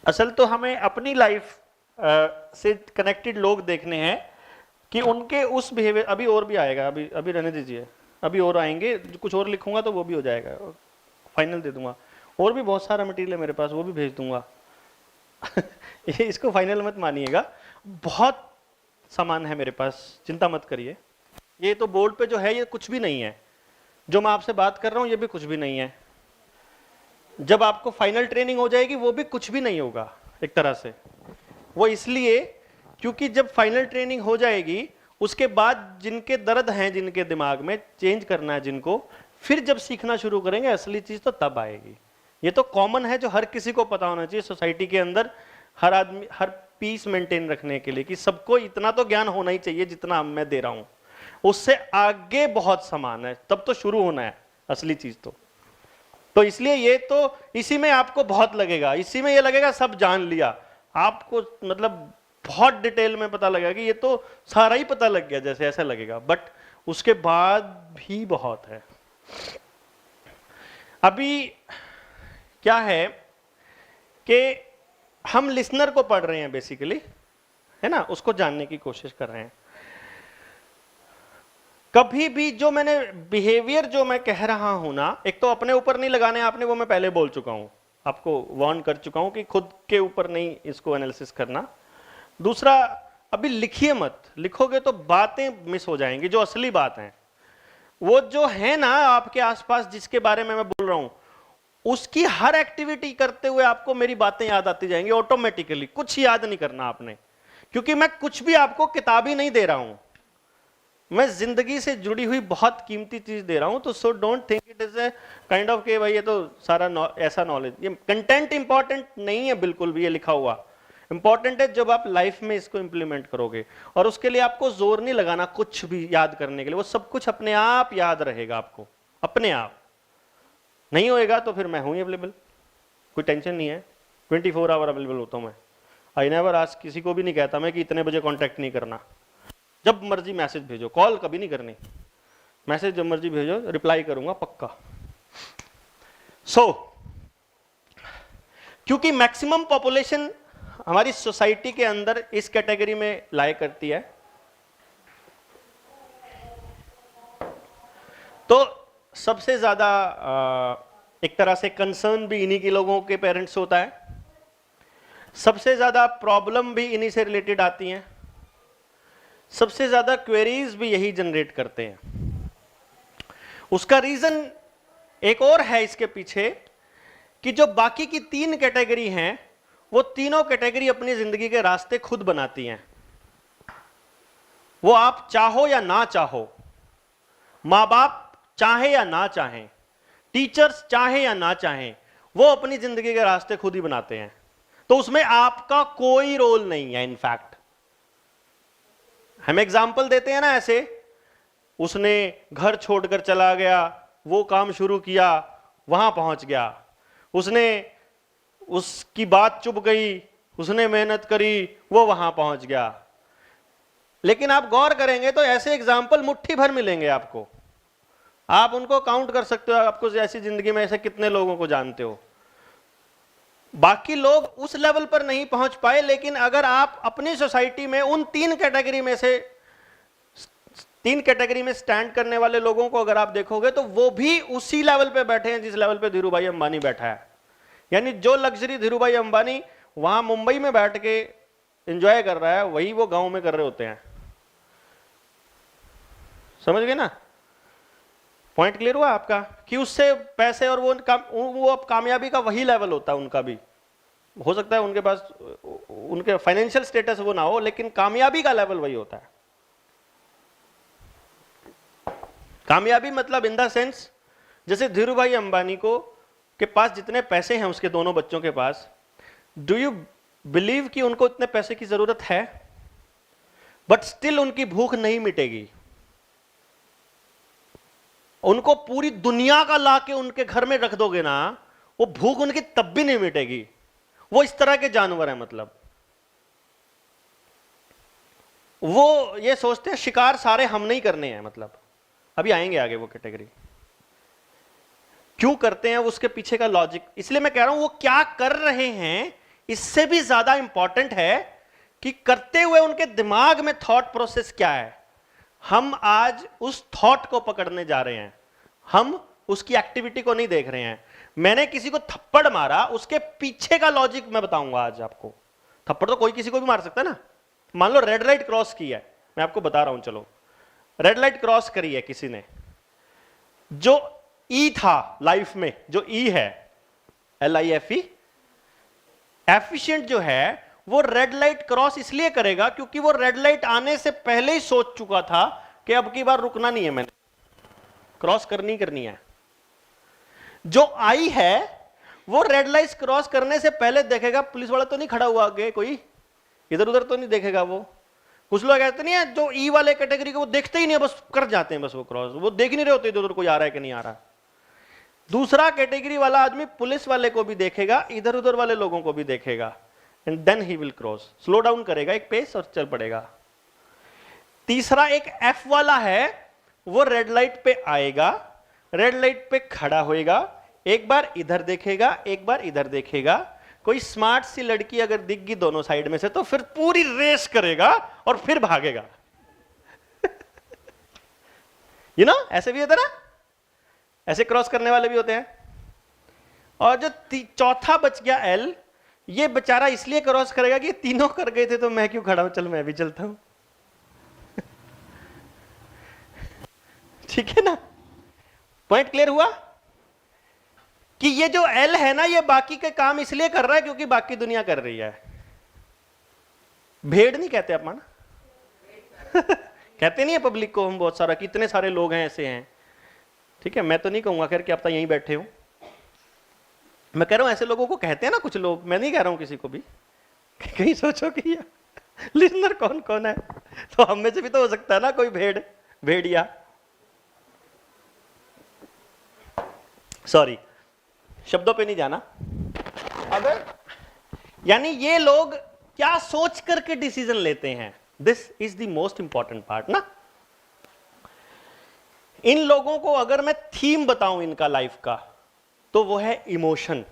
असल तो हमें अपनी लाइफ से कनेक्टेड लोग देखने हैं कि उनके उस बिहेवियर, अभी और भी आएगा, अभी अभी रहने दीजिए, अभी और आएंगे, कुछ और लिखूंगा तो वो भी हो जाएगा, फाइनल दे दूंगा। और भी बहुत सारा मटेरियल है मेरे पास, वो भी भेज दूंगा। ये इसको फाइनल मत मानिएगा, बहुत सामान है मेरे पास, चिंता मत करिए। ये तो बोर्ड पे जो है ये कुछ भी नहीं है, जो मैं आपसे बात कर रहा हूं ये भी कुछ भी नहीं है। जब आपको फाइनल ट्रेनिंग हो जाएगी वो भी कुछ भी नहीं होगा एक तरह से। वो इसलिए क्योंकि जब फाइनल ट्रेनिंग हो जाएगी उसके बाद जिनके दर्द हैं, जिनके दिमाग में चेंज करना है जिनको, फिर जब सीखना शुरू करेंगे असली चीज तो तब आएगी। ये तो कॉमन है जो हर किसी को पता होना चाहिए सोसाइटी के अंदर, हर आदमी, हर पीस मेंटेन रखने के लिए, कि सबको इतना तो ज्ञान होना ही चाहिए जितना मैं दे रहा हूं, उससे आगे बहुत समान है, तब तो शुरू होना है असली चीज तो इसलिए ये तो इसी में आपको बहुत लगेगा, इसी में ये लगेगा सब जान लिया, आपको मतलब बहुत डिटेल में पता लगेगा कि ये तो सारा ही पता लग गया जैसे, ऐसा लगेगा, बट उसके बाद भी बहुत है। अभी क्या है कि हम लिसनर को पढ़ रहे हैं बेसिकली, है ना, उसको जानने की कोशिश कर रहे हैं। कभी भी जो मैंने बिहेवियर जो मैं कह रहा हूं ना, एक तो अपने ऊपर नहीं लगाने आपने, वो मैं पहले बोल चुका हूं, आपको वार्न कर चुका हूं कि खुद के ऊपर नहीं इसको एनालिसिस करना। दूसरा, अभी लिखिए मत, लिखोगे तो बातें मिस हो जाएंगी, जो असली बात है वो जो है ना आपके आसपास जिसके बारे में मैं बोल रहा हूं, उसकी हर एक्टिविटी करते हुए आपको मेरी बातें याद आती जाएंगी ऑटोमेटिकली, कुछ याद नहीं करना आपने, क्योंकि मैं कुछ भी आपको किताबी नहीं दे रहा हूं, मैं जिंदगी से जुड़ी हुई बहुत कीमती चीज दे रहा हूं। तो so don't think it is a kind of के भाई ये तो सारा ऐसा नॉलेज, ये कंटेंट इंपॉर्टेंट नहीं है बिल्कुल भी, ये लिखा हुआ इंपॉर्टेंट है जब आप लाइफ में इसको इंप्लीमेंट करोगे, और उसके लिए आपको जोर नहीं लगाना कुछ भी याद करने के लिए, वो सब कुछ अपने आप याद रहेगा आपको, अपने आप। नहीं होएगा तो फिर मैं हूं अवेलेबल, कोई टेंशन नहीं है, 24 आवर अवेलेबल होता हूं मैं। आई नेवर आज किसी को भी नहीं कहता मैं कि इतने बजे कॉन्टैक्ट नहीं करना, जब मर्जी मैसेज भेजो, कॉल कभी नहीं करनी, मैसेज जब मर्जी भेजो, रिप्लाई करूंगा पक्का। क्योंकि मैक्सिमम पॉपुलेशन हमारी सोसाइटी के अंदर इस कैटेगरी में लाई करती है, तो सबसे ज्यादा एक तरह से कंसर्न भी इन्हीं के लोगों के पेरेंट्स होता है, सबसे ज्यादा प्रॉब्लम भी इन्हीं से रिलेटेड आती हैं, सबसे ज्यादा क्वेरीज भी यही जनरेट करते हैं। उसका रीजन एक और है इसके पीछे, कि जो बाकी की 3 कैटेगरी हैं वो तीनों कैटेगरी अपनी जिंदगी के रास्ते खुद बनाती हैं। वो आप चाहो या ना चाहो, मां बाप चाहे या ना चाहें, टीचर्स चाहे या ना चाहें, वो अपनी जिंदगी के रास्ते खुद ही बनाते हैं, तो उसमें आपका कोई रोल नहीं है। इनफैक्ट हम एग्जाम्पल देते हैं ना ऐसे, उसने घर छोड़कर चला गया, वो काम शुरू किया, वहां पहुंच गया, उसने, उसकी बात चुभ गई, उसने मेहनत करी, वो वहां पहुंच गया। लेकिन आप गौर करेंगे तो ऐसे एग्जाम्पल मुट्ठी भर मिलेंगे आपको, आप उनको काउंट कर सकते हो, आपको ऐसी जिंदगी में ऐसे कितने लोगों को जानते हो। बाकी लोग उस लेवल पर नहीं पहुंच पाए, लेकिन अगर आप अपनी सोसाइटी में उन 3 कैटेगरी में से 3 कैटेगरी में स्टैंड करने वाले लोगों को अगर आप देखोगे तो वो भी उसी लेवल पे बैठे हैं जिस लेवल पे धीरू भाई अंबानी बैठा है। यानी जो लग्जरी धीरू भाई अंबानी वहां मुंबई में बैठ के एंजॉय कर रहा है, वही वो गांव में कर रहे होते हैं। समझ गए ना, पॉइंट क्लियर हुआ आपका, कि उससे पैसे और वो अब कामयाबी का वही लेवल होता है उनका भी। हो सकता है उनके पास उनके फाइनेंशियल स्टेटस वो ना हो, लेकिन कामयाबी का लेवल वही होता है। कामयाबी मतलब इन द सेंस, जैसे धीरू भाई अंबानी को के पास जितने पैसे हैं उसके दोनों बच्चों के पास, डू यू बिलीव कि उनको इतने पैसे की जरूरत है, बट स्टिल उनकी भूख नहीं मिटेगी। उनको पूरी दुनिया का लाके उनके घर में रख दोगे ना, वो भूख उनकी तब भी नहीं मिटेगी। वो इस तरह के जानवर हैं, मतलब वो ये सोचते हैं शिकार सारे हम नहीं करने हैं, मतलब अभी आएंगे आगे वो कैटेगरी क्यों करते हैं, उसके पीछे का लॉजिक। इसलिए मैं कह रहा हूं वो क्या कर रहे हैं इससे भी ज्यादा इंपॉर्टेंट है कि करते हुए उनके दिमाग में थॉट प्रोसेस क्या है। हम आज उस थॉट को पकड़ने जा रहे हैं, हम उसकी एक्टिविटी को नहीं देख रहे हैं। मैंने किसी को थप्पड़ मारा, उसके पीछे का लॉजिक मैं बताऊंगा आज आपको। थप्पड़ तो कोई किसी को भी मार सकता है ना। मान लो रेड लाइट क्रॉस की है, मैं आपको बता रहा हूं, चलो रेड लाइट क्रॉस करी है किसी ने, जो ई था लाइफ में, जो ई है LIFE, एफिशिएंट जो है, वो रेड लाइट क्रॉस इसलिए करेगा क्योंकि वो रेड लाइट आने से पहले ही सोच चुका था कि अब की बार रुकना नहीं है, मैंने क्रॉस करनी है। जो आई है वो रेड लाइट क्रॉस करने से पहले देखेगा पुलिस वाला तो नहीं खड़ा हुआ आगे, कोई इधर उधर तो नहीं देखेगा। वो कुछ लोग ऐसे नहीं है जो ई वाले कैटेगरी को वो देखते ही नहीं, बस कर जाते हैं, बस वो क्रॉस, वो देख नहीं रहे होते इधर उधर कोई आ रहा है कि नहीं आ रहा। दूसरा कैटेगरी वाला आदमी पुलिस वाले को भी देखेगा, इधर उधर वाले लोगों को भी देखेगा, and then he will cross, slow down करेगा एक पेस और चल पड़ेगा। तीसरा एक F वाला है, वो रेड लाइट पे आएगा, रेड लाइट पे खड़ा होएगा, एक बार इधर देखेगा, एक बार इधर देखेगा। कोई स्मार्ट सी लड़की अगर दिख गई दोनों साइड में से तो फिर पूरी रेस करेगा और फिर भागेगा। ऐसे भी होता ना, ऐसे क्रॉस करने वाले भी होते हैं। और जो चौथा बच गया L, ये बेचारा इसलिए क्रॉस करेगा कि तीनों कर गए थे तो मैं क्यों खड़ा हूं, चल मैं भी चलता हूं। ठीक है ना, पॉइंट क्लियर हुआ कि ये जो L है ना, ये बाकी के काम इसलिए कर रहा है क्योंकि बाकी दुनिया कर रही है। भेड़ नहीं कहते अपन कहते नहीं है पब्लिक को हम बहुत सारा, कितने सारे लोग हैं ऐसे हैं। ठीक है, मैं तो नहीं कहूंगा खैर कि आप तो यहीं बैठे हो, मैं कह रहा हूं ऐसे लोगों को कहते हैं ना कुछ लोग, मैं नहीं कह रहा हूं किसी को भी। कहीं सोचो कि लिसनर कौन कौन है, तो हम में से भी तो हो सकता है ना कोई भेड़िया। सॉरी, शब्दों पे नहीं जाना। अगर यानी ये लोग क्या सोच करके डिसीजन लेते हैं, this is the most important part ना। इन लोगों को अगर मैं थीम बताऊं इनका लाइफ का, तो वो है emotion.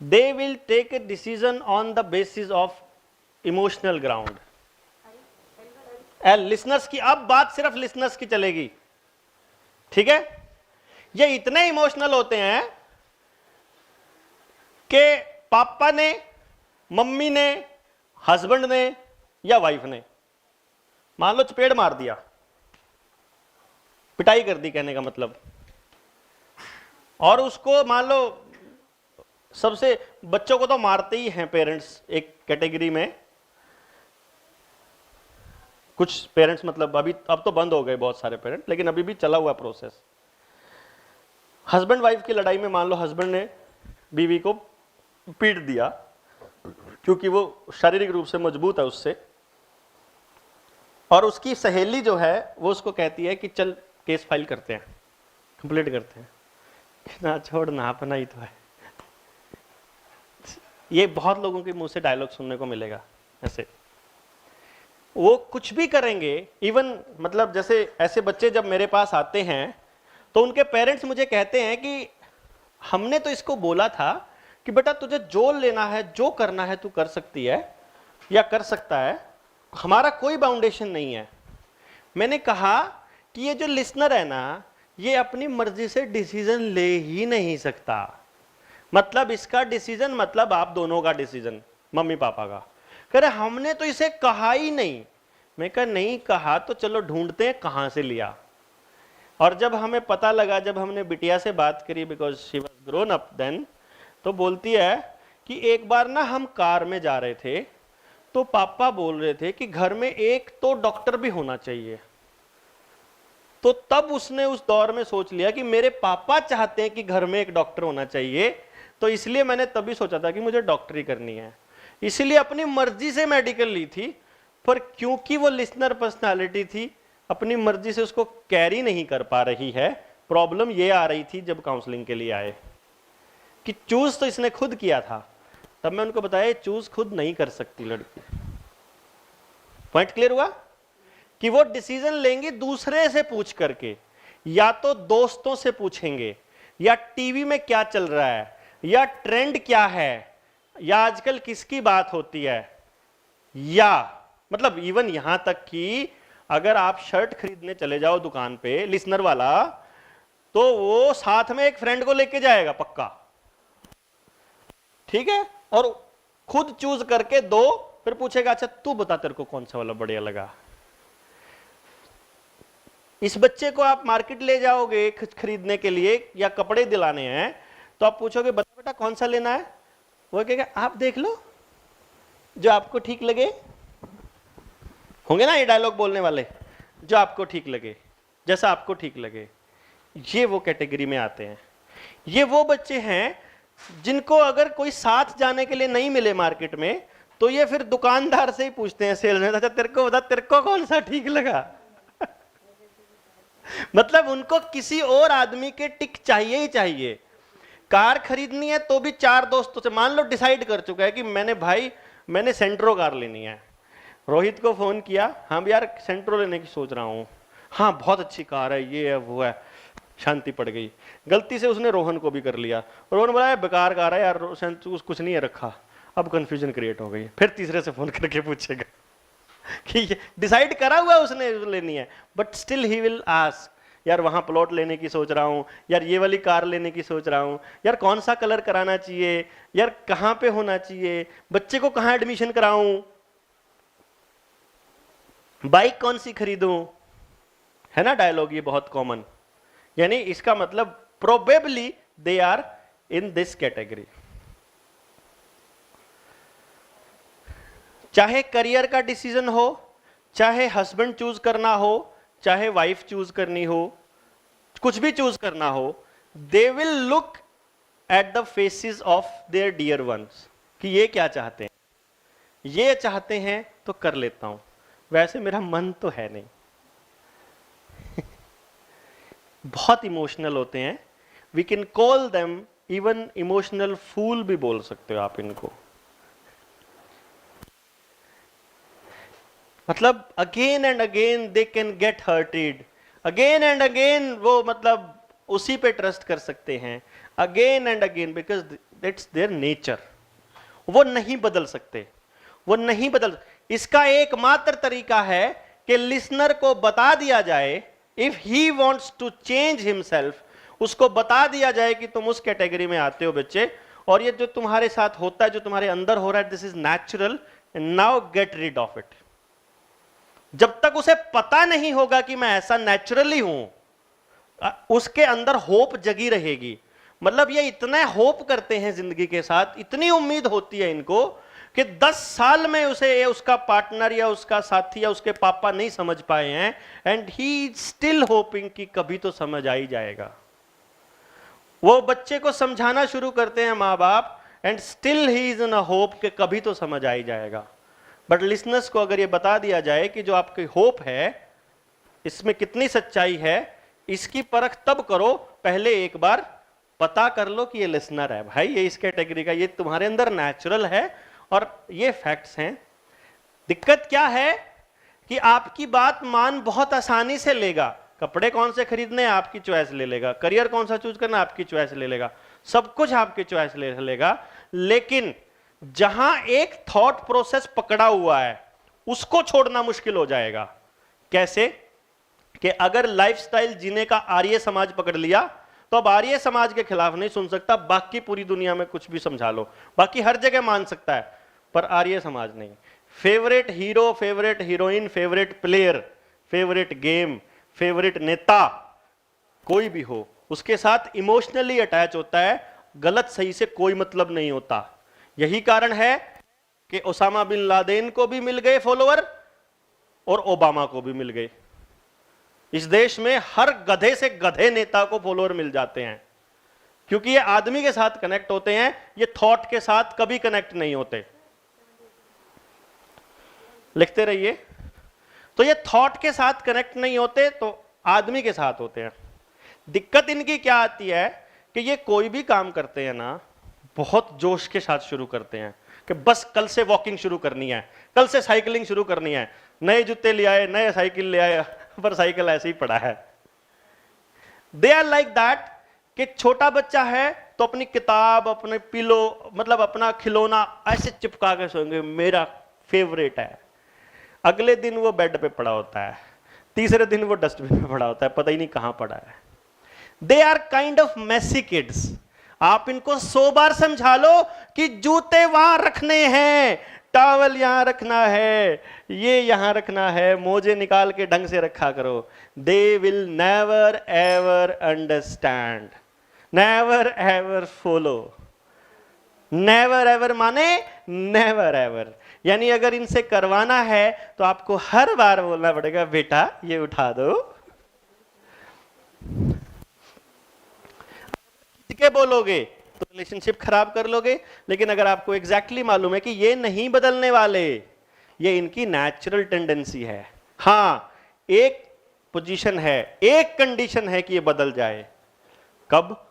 They will take a decision on the basis of emotional ground. Listeners की अब बात सिर्फ लिसनर्स की चलेगी, ठीक है। ये इतने इमोशनल होते हैं कि पापा ने, मम्मी ने, हस्बैंड ने या वाइफ ने मान लो चपेड़ मार दिया, पिटाई कर दी कहने का मतलब, और उसको मान लो सबसे, बच्चों को तो मारते ही हैं पेरेंट्स एक कैटेगरी में, कुछ पेरेंट्स मतलब अभी अब तो बंद हो गए बहुत सारे पेरेंट्स, लेकिन अभी भी चला हुआ प्रोसेस। हस्बैंड वाइफ की लड़ाई में मान लो हस्बैंड ने बीवी को पीट दिया क्योंकि वो शारीरिक रूप से मजबूत है उससे, और उसकी सहेली जो है वो उसको कहती है कि चल केस फाइल करते हैं, कंप्लीट करते हैं। ना छोड़ ना अपना ही तो है। ये बहुत लोगों के मुंह से डायलॉग सुनने को मिलेगा ऐसे, वो कुछ भी करेंगे। इवन मतलब जैसे ऐसे बच्चे जब मेरे पास आते हैं तो उनके पेरेंट्स मुझे कहते हैं कि हमने तो इसको बोला था कि बेटा तुझे जो लेना है, जो करना है तू कर सकती है या कर सकता है, हमारा कोई बाउंडेशन नहीं है। मैंने कहा कि ये जो लिसनर है ना, ये अपनी मर्जी से डिसीजन ले ही नहीं सकता। मतलब इसका डिसीजन मतलब आप दोनों का डिसीजन, मम्मी पापा का। कह रहे हमने तो इसे कहा ही नहीं। मैं कहा नहीं कहा तो चलो ढूंढते हैं कहां से लिया। और जब हमें पता लगा, जब हमने बिटिया से बात करी, because she was grown up then, तो बोलती है कि एक बार ना हम कार में जा रहे थे तो पापा बोल रहे थे कि घर में एक तो डॉक्टर भी होना चाहिए। तो तब उसने उस दौर में सोच लिया कि मेरे पापा चाहते हैं कि घर में एक डॉक्टर होना चाहिए, तो इसलिए मैंने तभी सोचा था कि मुझे डॉक्टरी करनी है। इसलिए अपनी मर्जी से मेडिकल ली थी, पर क्योंकि वो लिसनर पर्सनालिटी थी, अपनी मर्जी से उसको कैरी नहीं कर पा रही है। प्रॉब्लम ये आ रही थी जब काउंसलिंग के लिए आए कि चूज तो इसने खुद किया था। तब मैं उनको बताया चूज खुद नहीं कर सकती लड़की। पॉइंट क्लियर हुआ कि वो डिसीजन लेंगे दूसरे से पूछ करके, या तो दोस्तों से पूछेंगे, या टीवी में क्या चल रहा है, या ट्रेंड क्या है, या आजकल किसकी बात होती है, या मतलब इवन यहां तक कि अगर आप शर्ट खरीदने चले जाओ दुकान पे, लिसनर वाला, तो वो साथ में एक फ्रेंड को लेके जाएगा पक्का, ठीक है, और खुद चूज करके दो, फिर पूछेगा अच्छा तू बता तेरे को कौन सा वाला बढ़िया लगा। इस बच्चे को आप मार्केट ले जाओगे खरीदने के लिए या कपड़े दिलाने हैं, तो आप पूछोगे बता बेटा कौन सा लेना है, वो कहेगा आप देख लो जो आपको ठीक लगे। होंगे ना ये डायलॉग बोलने वाले, जो आपको ठीक लगे, जैसा आपको ठीक लगे। ये वो कैटेगरी में आते हैं। ये वो बच्चे हैं जिनको अगर कोई साथ जाने के लिए नहीं मिले मार्केट में, तो ये फिर दुकानदार से ही पूछते हैं, सेल्समैन, अच्छा तेरे को बता तेरे को कौन सा ठीक लगा। मतलब उनको किसी और आदमी के टिक चाहिए ही चाहिए। कार खरीदनी है तो भी चार दोस्तों से, मान लो डिसाइड कर चुका है कि मैंने सेंट्रो कार लेनी है, रोहित को फोन किया, हाँ भी यार सेंट्रो लेने की सोच रहा हूँ, हाँ बहुत अच्छी कार है, ये है वो है, शांति पड़ गई। गलती से उसने रोहन को भी कर लिया, रोहन बोला बेकार कार है यार, कुछ नहीं है रखा, अब कंफ्यूजन क्रिएट हो गई। फिर तीसरे से फोन करके पूछेगा कि डिसाइड करा हुआ उसने लेनी है, but still he will ask यार वहां प्लॉट लेने की सोच रहा हूं, यार ये वाली कार लेने की सोच रहा हूं, यार कौन सा कलर कराना चाहिए, यार कहां पे होना चाहिए, बच्चे को कहां एडमिशन कराऊं, बाइक कौन सी खरीदूं, है ना डायलॉग ये बहुत कॉमन। यानी इसका मतलब probably they are in this category. चाहे करियर का डिसीजन हो, चाहे हस्बैंड चूज करना हो, चाहे वाइफ चूज करनी हो, कुछ भी चूज करना हो, they will look at the faces of their dear ones कि ये क्या चाहते हैं, ये चाहते हैं तो कर लेता हूं, वैसे मेरा मन तो है नहीं। बहुत इमोशनल होते हैं, we can call them even emotional fool भी बोल सकते हो आप इनको। मतलब again and again they can get hurted, again and again वो मतलब उसी पे ट्रस्ट कर सकते हैं, again and again, because that's their nature. वो नहीं बदल सकते, वो नहीं बदल। इसका एकमात्र तरीका है कि लिसनर को बता दिया जाए, if he wants to change himself, उसको बता दिया जाए कि तुम उस कैटेगरी में आते हो बच्चे, और ये जो तुम्हारे साथ होता है, जो तुम्हारे अंदर हो रहा है, this is natural, now get rid of it. जब तक उसे पता नहीं होगा कि मैं ऐसा नेचुरली हूं, उसके अंदर होप जगी रहेगी। मतलब ये इतना होप करते हैं जिंदगी के साथ, इतनी उम्मीद होती है इनको कि 10 साल में उसे उसका पार्टनर या उसका साथी या उसके पापा नहीं समझ पाए हैं, एंड ही स्टिल होपिंग कि कभी तो समझ आ ही जाएगा। वो बच्चे को समझाना शुरू करते हैं माँ बाप, and still he is in a hope कि कभी तो समझ आ ही जाएगा। बट लिसनर्स को अगर ये बता दिया जाए कि जो आपकी होप है इसमें कितनी सच्चाई है, इसकी परख तब करो, पहले एक बार पता कर लो कि ये लिसनर है भाई, ये इस कैटेगरी का, ये तुम्हारे अंदर नेचुरल है और ये फैक्ट्स हैं। दिक्कत क्या है कि आपकी बात मान बहुत आसानी से लेगा, कपड़े कौन से खरीदने हैं आपकी चॉइस ले लेगा, करियर कौन सा चूज करना आपकी चॉइस ले लेगा, सब कुछ आपकी चॉइस ले लेगा, लेकिन जहां एक थॉट प्रोसेस पकड़ा हुआ है उसको छोड़ना मुश्किल हो जाएगा। कैसे कि अगर लाइफस्टाइल जीने का आर्य समाज पकड़ लिया, तो अब आर्य समाज के खिलाफ नहीं सुन सकता, बाकी पूरी दुनिया में कुछ भी समझा लो, बाकी हर जगह मान सकता है, पर आर्य समाज नहीं। Favourite hero, favourite heroine, favourite player, favourite game, favourite नेता कोई भी हो, उसके साथ इमोशनली अटैच होता है, गलत सही से कोई मतलब नहीं होता। यही कारण है कि ओसामा बिन लादेन को भी मिल गए फॉलोअर और ओबामा को भी मिल गए। इस देश में हर गधे से गधे नेता को फॉलोअर मिल जाते हैं, क्योंकि ये आदमी के साथ कनेक्ट होते हैं, ये थॉट के साथ कभी कनेक्ट नहीं होते। लिखते रहिए। तो ये थॉट के साथ कनेक्ट नहीं होते, तो आदमी के साथ होते हैं। दिक्कत इनकी क्या आती है कि ये कोई भी काम करते हैं ना, बहुत जोश के साथ शुरू करते हैं कि बस कल से वॉकिंग शुरू करनी है, कल से साइकिलिंग शुरू करनी है, नए जूते ले आए, नए साइकिल ले आए, पर साइकिल ऐसे ही पड़ा है। दे आर लाइक दैट कि छोटा बच्चा है तो अपनी किताब, अपने पिलो, मतलब अपना खिलौना ऐसे चिपका के सोएंगे, मेरा फेवरेट है। अगले दिन वो बेड पे पड़ा होता है, तीसरे दिन वो डस्टबिन में पड़ा होता है, पता ही नहीं कहां पड़ा है। They are kind of messy kids. आप इनको 100 बार समझा लो कि जूते वहां रखने हैं, टॉवल यहां रखना है, ये यहां रखना है, मोजे निकाल के ढंग से रखा करो। They will never ever understand, never ever follow. Never ever माने नेवर एवर, यानी अगर इनसे करवाना है तो आपको हर बार बोलना पड़ेगा, बेटा ये उठा दो। के बोलोगे तो रिलेशनशिप खराब कर लोगे, लेकिन अगर आपको एग्जैक्टली मालूम है कि ये नहीं बदलने वाले, ये इनकी नेचुरल टेंडेंसी है। हाँ, एक पोजीशन है, एक कंडीशन है कि ये बदल जाए। कब?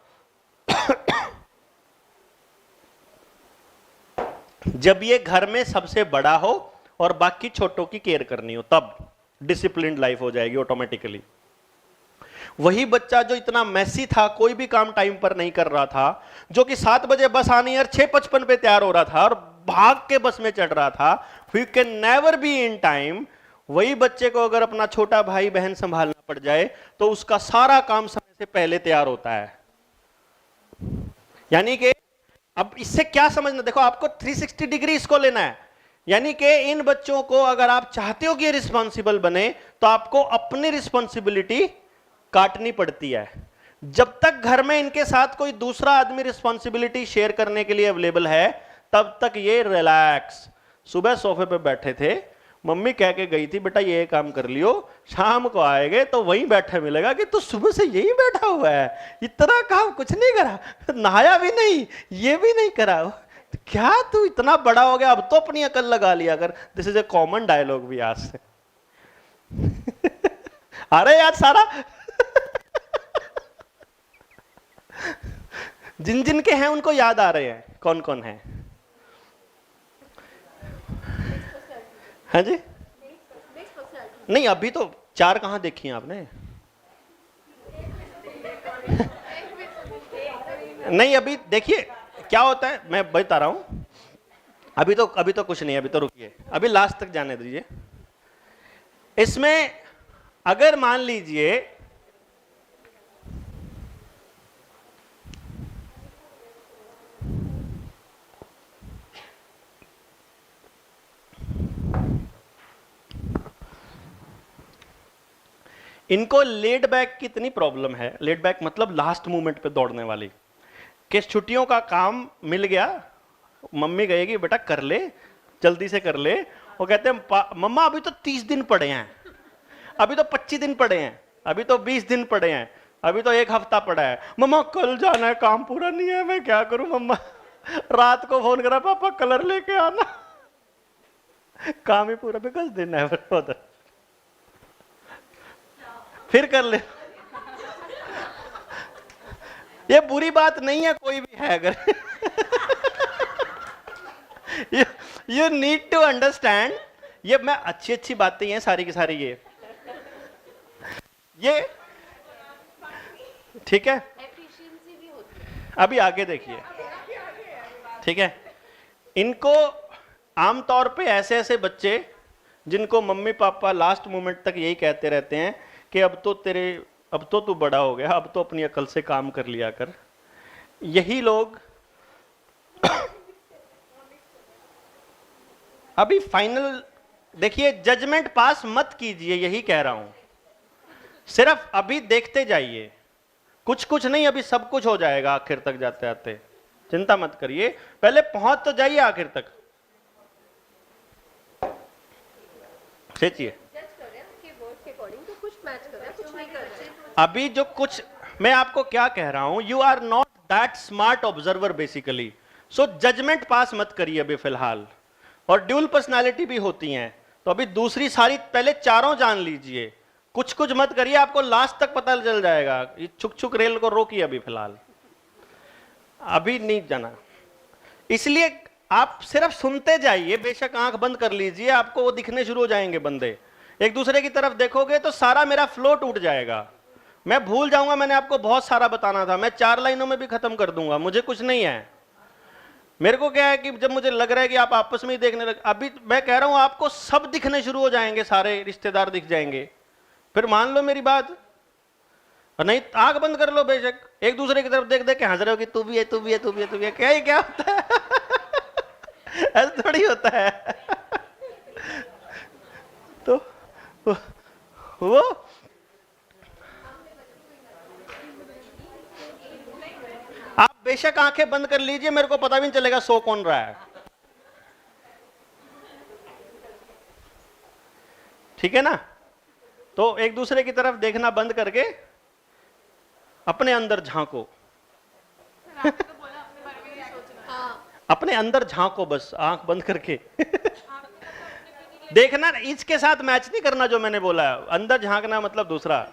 जब ये घर में सबसे बड़ा हो और बाकी छोटों की केयर करनी हो, तब डिसिप्लिन्ड लाइफ हो जाएगी ऑटोमेटिकली। वही बच्चा जो इतना मैसी था, कोई भी काम टाइम पर नहीं कर रहा था, जो कि 7 बजे बस आनी और 6:55 पे तैयार हो रहा था और भाग के बस में चढ़ रहा था, we can never be in time. वही बच्चे को अगर अपना छोटा भाई बहन संभालना पड़ जाए तो उसका सारा काम समय से पहले तैयार होता है। यानी कि अब इससे क्या समझना, देखो आपको 360 डिग्री इसको लेना है। यानी कि इन बच्चों को अगर आप चाहते हो कि ये रिस्पॉन्सिबल बने, तो आपको अपनी रिस्पॉन्सिबिलिटी काटनी पड़ती है। जब तक घर में इनके साथ कोई दूसरा आदमी रिस्पॉन्सिबिलिटी शेयर करने के लिए अवेलेबल है, तब तक ये रिलैक्स। सुबह सोफे पे बैठे थे, मम्मी कह के गई थी बेटा ये काम कर लियो, शाम को आएंगे तो वहीं बैठे मिलेगा कि तू सुबह से यही बैठा हुआ है, इतना काम कुछ नहीं करा, नहाया भी नहीं, ये भी नहीं करा, तो क्या तू इतना बड़ा हो गया, अब तो अपनी अकल लगा लिया कर। This is a common dialogue भी आज से। अरे यार सारा जिन जिन के हैं उनको याद आ रहे हैं, कौन कौन है? हाँ जी, नहीं अभी तो 4 कहां देखी हैं आपने? नहीं अभी देखिए क्या होता है, मैं बता रहा हूं। अभी तो कुछ नहीं, अभी तो रुकिए, अभी लास्ट तक जाने दीजिए। इसमें अगर मान लीजिए इनको लेड बैक की इतनी प्रॉब्लम है, लेड बैक मतलब लास्ट मोमेंट पे दौड़ने वाली, कि छुट्टियों का काम मिल गया, मम्मी कहेगी बेटा कर ले, जल्दी से कर ले, वो कहते हैं मम्मा अभी तो 30 दिन पड़े हैं, अभी तो 25 दिन पड़े हैं, अभी तो 20 दिन पड़े हैं, अभी तो 1 हफ्ता पड़ा है, मम्मा कल जाना है, काम पूरा नहीं है, मैं क्या करूं मम्मा? रात को फोन करा पापा कलर लेके आना, काम ही पूरा, बिकॉज दे नेवर बॉदर, फिर कर ले। ये बुरी बात नहीं है, कोई भी है अगर यू नीड टू अंडरस्टैंड, ये मैं अच्छी बातें हैं सारी की सारी, ये ठीक है, अभी आगे देखिए, ठीक है। इनको आमतौर पे ऐसे बच्चे जिनको मम्मी पापा लास्ट मोमेंट तक यही कहते रहते हैं कि अब तो तू बड़ा हो गया, अब तो अपनी अकल से काम कर लिया कर, यही लोग अभी फाइनल देखिए, जजमेंट पास मत कीजिए, यही कह रहा हूं, सिर्फ अभी देखते जाइए, कुछ नहीं, अभी सब कुछ हो जाएगा आखिर तक जाते आते, चिंता मत करिए, पहले पहुंच तो जाइए आखिर तक। सोचिए अभी जो कुछ मैं आपको क्या कह रहा हूं, you are not that smart observer basically, so judgement pass मत करिए अभी फिलहाल। और ड्यूल पर्सनालिटी भी होती हैं, तो अभी दूसरी सारी पहले चारों जान लीजिए, कुछ मत करिए, आपको लास्ट तक पता चल जाएगा। ये छुक रेल को रोकिए अभी फिलहाल, अभी नहीं जाना, इसलिए आप सिर्फ सुनते जाइए, बेशक आंख बंद कर लीजिए, आपको वो दिखने शुरू हो जाएंगे बंदे, एक दूसरे की तरफ देखोगे तो सारा मेरा फ्लो टूट जाएगा, मैं भूल जाऊंगा, मैंने आपको बहुत सारा बताना था, मैं 4 लाइनों में भी खत्म कर दूंगा, मुझे कुछ नहीं है। मेरे को क्या है कि जब मुझे लग रहा है कि आप आपस में ही देखने लगे, अभी मैं कह रहा हूं आपको सब दिखने शुरू हो जाएंगे, सारे रिश्तेदार दिख जाएंगे, फिर मान लो मेरी बात, और नहीं आंख बंद कर लो, बेशक एक दूसरे की तरफ देख देख के हंस रहे हो कि तू भी है, तू भी है, तू भी है, तू भी है, क्या ही क्या होता है। ऐसा थोड़ी होता है। तो वो आप बेशक आंखें बंद कर लीजिए, मेरे को पता भी नहीं चलेगा सो कौन रहा है। ठीक है ना? तो एक दूसरे की तरफ देखना बंद करके अपने अंदर झांको। अपने अंदर झांको, बस आंख बंद करके। देखना, इसके साथ मैच नहीं करना जो मैंने बोला, अंदर झांकना मतलब दूसरा।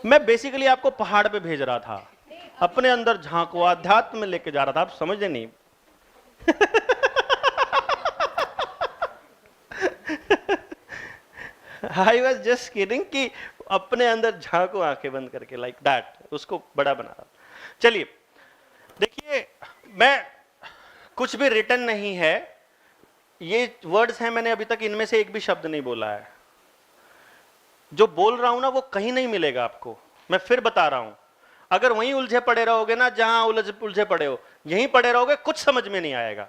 मैं बेसिकली आपको पहाड़ पे भेज रहा था, अपने अंदर झांको, आध्यात्म में लेके जा रहा था, आप समझे नहीं। आई वॉज जस्ट किडिंग कि अपने अंदर झांको आंखें बंद करके, लाइक दैट, उसको बड़ा बना रहा। चलिए देखिए, मैं कुछ भी रिटर्न नहीं है, ये वर्ड्स हैं, मैंने अभी तक इनमें से एक भी शब्द नहीं बोला है। जो बोल रहा हूं ना वो कहीं नहीं मिलेगा आपको, मैं फिर बता रहा हूं। अगर वहीं उलझे पड़े रहोगे ना, जहां उलझे पड़े हो यहीं पड़े रहोगे, कुछ समझ में नहीं आएगा।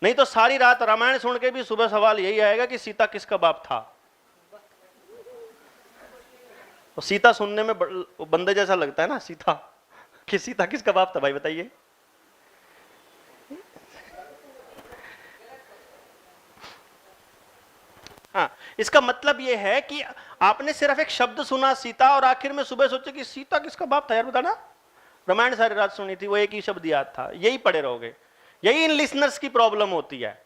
नहीं तो सारी रात रामायण सुन के भी सुबह सवाल यही आएगा कि सीता किसका बाप था। और सीता सुनने में बंदे जैसा लगता है ना, सीता कि सीता किसका बाप था भाई बताइए। हाँ, इसका मतलब यह है कि आपने सिर्फ एक शब्द सुना सीता, और आखिर में सुबह सोचे कि सीता किसका बाप था यार बताना। रामायण सारी रात सुनी थी, वो एक ही शब्द याद था, यही पड़े रहोगे। यही इन लिसनर्स की प्रॉब्लम होती है।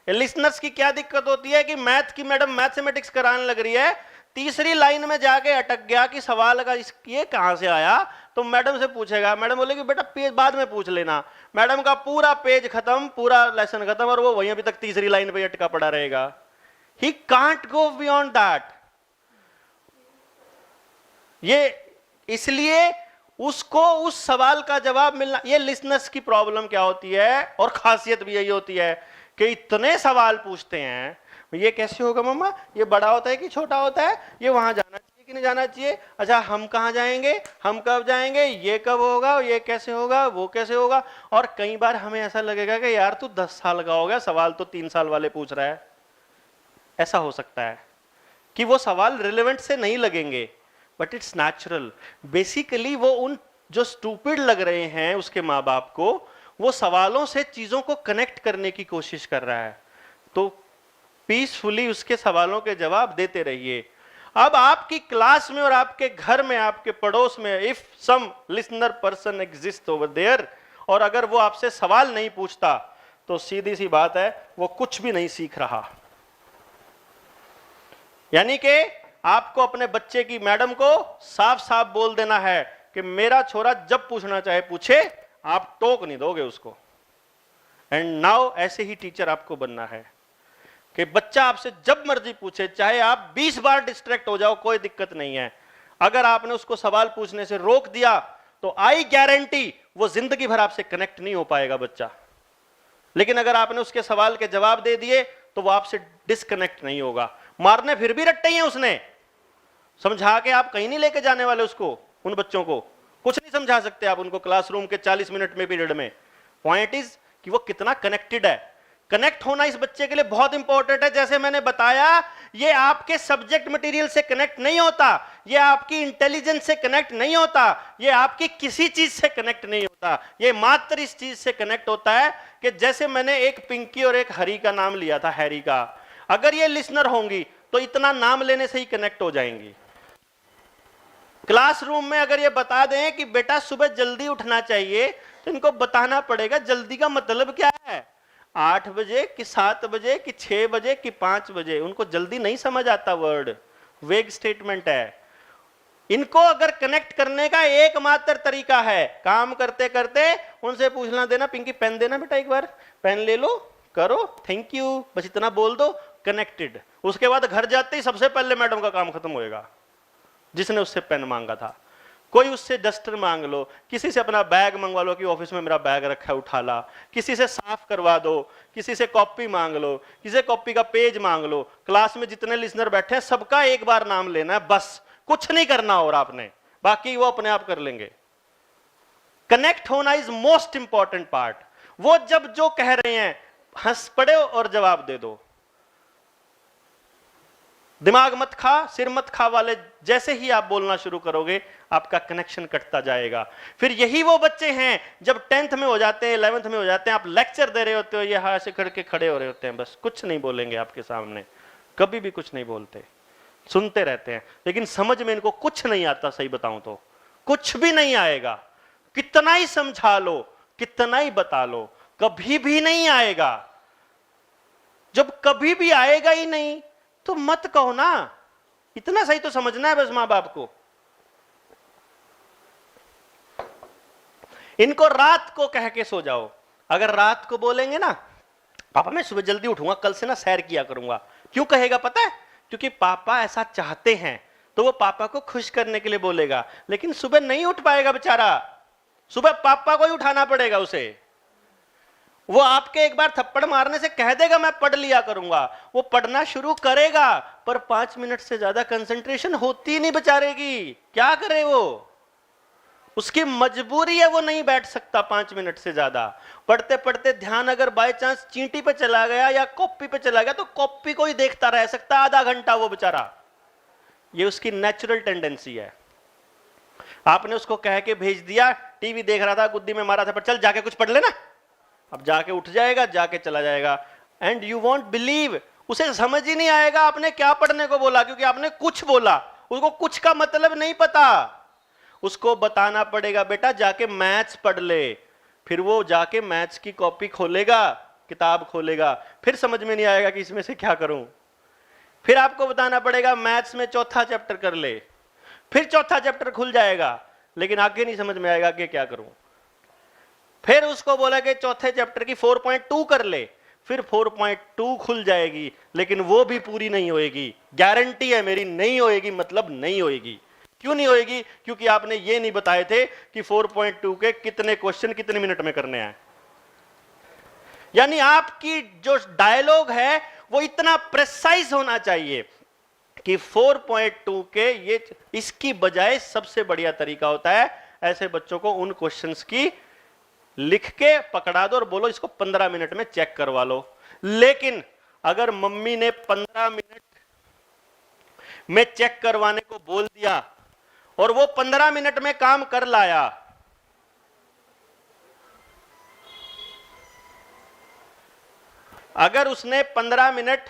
इन लिसनर्स की क्या दिक्कत होती है कि मैथ की मैडम मैथमेटिक्स कराने लग रही है, तीसरी लाइन में जाके अटक गया कि सवाल का ये कहां से आया, तो मैडम से पूछेगा, मैडम बोलेगी बेटा पेज बाद में पूछ लेना। मैडम का पूरा पेज खत्म, पूरा लेसन खत्म, और वो वहीं अभी तक तीसरी लाइन पे अटका पड़ा रहेगा। He can't go beyond that. ये इसलिए उसको उस सवाल का जवाब मिलना, ये लिसनर्स की प्रॉब्लम क्या होती है, और खासियत भी यही होती है कि इतने सवाल पूछते हैं, ये कैसे होगा मम्मा, ये बड़ा होता है कि छोटा होता है, ये वहां जाना चाहिए कि नहीं जाना चाहिए, अच्छा हम कहाँ जाएंगे, हम कब जाएंगे, ये कब होगा, ये कैसे होगा, वो कैसे होगा। और कई बार हमें ऐसा लगेगा कि यार तू 10 साल का हो गया, सवाल तो 3 साल वाले पूछ रहा है। ऐसा हो सकता है कि वो सवाल रिलेवेंट से नहीं लगेंगे, बट इट्स नेचुरल। बेसिकली वो उन जो स्टूपिड लग रहे हैं उसके माँ बाप को, वो सवालों से चीजों को कनेक्ट करने की कोशिश कर रहा है। तो पीसफुली उसके सवालों के जवाब देते रहिए। अब आपकी क्लास में और आपके घर में, आपके पड़ोस में, if some listener person exist over there, और अगर वो आपसे सवाल नहीं पूछता, तो सीधी सी बात है वो कुछ भी नहीं सीख रहा। यानी कि आपको अपने बच्चे की मैडम को साफ साफ बोल देना है कि मेरा छोरा जब पूछना चाहे पूछे, आप टोक नहीं दोगे उसको। एंड नाउ ऐसे ही टीचर आपको बनना है कि बच्चा आपसे जब मर्जी पूछे, चाहे आप 20 बार डिस्ट्रैक्ट हो जाओ, कोई दिक्कत नहीं है। अगर आपने उसको सवाल पूछने से रोक दिया तो आई गारंटी वो जिंदगी भर आपसे कनेक्ट नहीं हो पाएगा बच्चा। लेकिन अगर आपने उसके सवाल के जवाब दे दिए तो वो आपसे डिस्कनेक्ट नहीं होगा। मारने फिर भी रट्टे ही हैं उसने, समझा के आप कहीं नहीं लेके जाने वाले उसको। उन बच्चों को कुछ नहीं समझा सकते आप उनको क्लासरूम के 40 मिनट में पीरियड में। पॉइंट इज कि वो कितना कनेक्टेड है। कनेक्ट होना इस बच्चे के लिए बहुत इंपॉर्टेंट है। जैसे मैंने बताया, ये आपके सब्जेक्ट मटेरियल से कनेक्ट नहीं होता, ये आपकी इंटेलिजेंस से कनेक्ट नहीं होता, ये आपकी किसी चीज से कनेक्ट नहीं होता, ये मात्र इस चीज से कनेक्ट होता है कि जैसे मैंने एक पिंकी और एक हरी का नाम लिया था, हैरी का, अगर ये लिसनर होंगी तो इतना नाम लेने से ही कनेक्ट हो जाएंगी। क्लासरूम में अगर ये बता दें कि बेटा सुबह जल्दी उठना चाहिए, तो इनको बताना पड़ेगा जल्दी का मतलब क्या है, 8 बजे कि 7 बजे कि 6 बजे कि 5 बजे। उनको जल्दी नहीं समझ आता, वर्ड वेग स्टेटमेंट है। इनको अगर कनेक्ट करने का एकमात्र तरीका है, काम करते करते उनसे पूछना देना, पिंकी पेन देना बेटा, एक बार पेन ले लो, करो, थैंक यू, बस इतना बोल दो, कनेक्टेड। उसके बाद घर जाते ही सबसे पहले मैडम का काम खत्म होएगा। जिसने उससे पेन मांगा था। कोई उससे डस्टर मांग लो, किसी से अपना बैग मंगवा लो कि ऑफिस में मेरा बैग रखा है उठा ला, किसी से साफ करवा दो, किसी से कॉपी मांग लो, किसी से कॉपी का पेज मांग लो। क्लास में जितने लिसनर बैठे हैं सबका एक बार नाम लेना है, बस कुछ नहीं करना और आपने, बाकी वो अपने आप कर लेंगे। कनेक्ट होना इज मोस्ट इंपॉर्टेंट पार्ट। वो जब जो कह रहे हैं हंस पड़े और जवाब दे दो। दिमाग मत खा, सिर मत खा वाले जैसे ही आप बोलना शुरू करोगे आपका कनेक्शन कटता जाएगा। फिर यही वो बच्चे हैं जब 10th में हो जाते हैं, 11th में हो जाते हैं, आप लेक्चर दे रहे होते हो, ये हाथ से करके खड़े हो रहे होते हैं, बस कुछ नहीं बोलेंगे आपके सामने, कभी भी कुछ नहीं बोलते, सुनते रहते हैं, लेकिन समझ में इनको कुछ नहीं आता। सही बताऊं तो कुछ भी नहीं आएगा, कितना ही समझा लो, कितना ही बता लो, कभी भी नहीं आएगा। जब कभी भी आएगा ही नहीं तो मत कहो ना, इतना सही तो समझना है बस मां बाप को। इनको रात को कह के सो जाओ। अगर रात को बोलेंगे ना पापा मैं सुबह जल्दी उठूंगा, कल से ना सैर किया करूंगा, क्यों कहेगा पता है? क्योंकि पापा ऐसा चाहते हैं, तो वो पापा को खुश करने के लिए बोलेगा। लेकिन सुबह नहीं उठ पाएगा बेचारा, सुबह पापा को ही उठाना पड़ेगा उसे। वो आपके एक बार थप्पड़ मारने से कह देगा मैं पढ़ लिया करूंगा, वो पढ़ना शुरू करेगा, पर 5 मिनट से ज्यादा कंसंट्रेशन होती नहीं बेचारे की। क्या करे वो, उसकी मजबूरी है, वो नहीं बैठ सकता 5 मिनट से ज्यादा। पढ़ते पढ़ते ध्यान अगर बाय चांस चींटी पे चला गया या कॉपी पे चला गया तो कॉपी को ही देखता रह सकता आधा घंटा वो बेचारा। ये उसकी नेचुरल टेंडेंसी है। आपने उसको कह के भेज दिया, टीवी देख रहा था, गुद्दी में मारा था, पर चल जाके कुछ पढ़ लेना, अब जाके उठ जाएगा, जाके चला जाएगा। एंड यू वॉन्ट बिलीव, उसे समझ ही नहीं आएगा आपने क्या पढ़ने को बोला, क्योंकि आपने कुछ बोला, उसको कुछ का मतलब नहीं पता। उसको बताना पड़ेगा बेटा जाके मैथ्स पढ़ ले, फिर वो जाके मैथ्स की कॉपी खोलेगा, किताब खोलेगा, फिर समझ में नहीं आएगा कि इसमें से क्या करूं। फिर आपको बताना पड़ेगा मैथ्स में चौथा चैप्टर कर ले, फिर चौथा चैप्टर खुल जाएगा, लेकिन आगे नहीं समझ में आएगा कि क्या करूं। फिर उसको बोला कि चौथे चैप्टर की 4.2 कर ले, फिर 4.2 खुल जाएगी, लेकिन वो भी पूरी नहीं होएगी, गारंटी है मेरी, नहीं होएगी, मतलब नहीं होएगी। क्यों नहीं होएगी? क्योंकि आपने ये नहीं बताए थे कि 4.2 के कितने क्वेश्चन कितने मिनट में करने हैं। यानी आपकी जो डायलॉग है वो इतना प्रेसाइज होना चाहिए कि 4.2 के ये, इसकी बजाय सबसे बढ़िया तरीका होता है ऐसे बच्चों को उन क्वेश्चंस की लिख के पकड़ा दो और बोलो इसको 15 मिनट में चेक करवा लो। लेकिन अगर मम्मी ने 15 मिनट में चेक करवाने को बोल दिया और वो 15 मिनट में काम कर लाया, अगर उसने 15 मिनट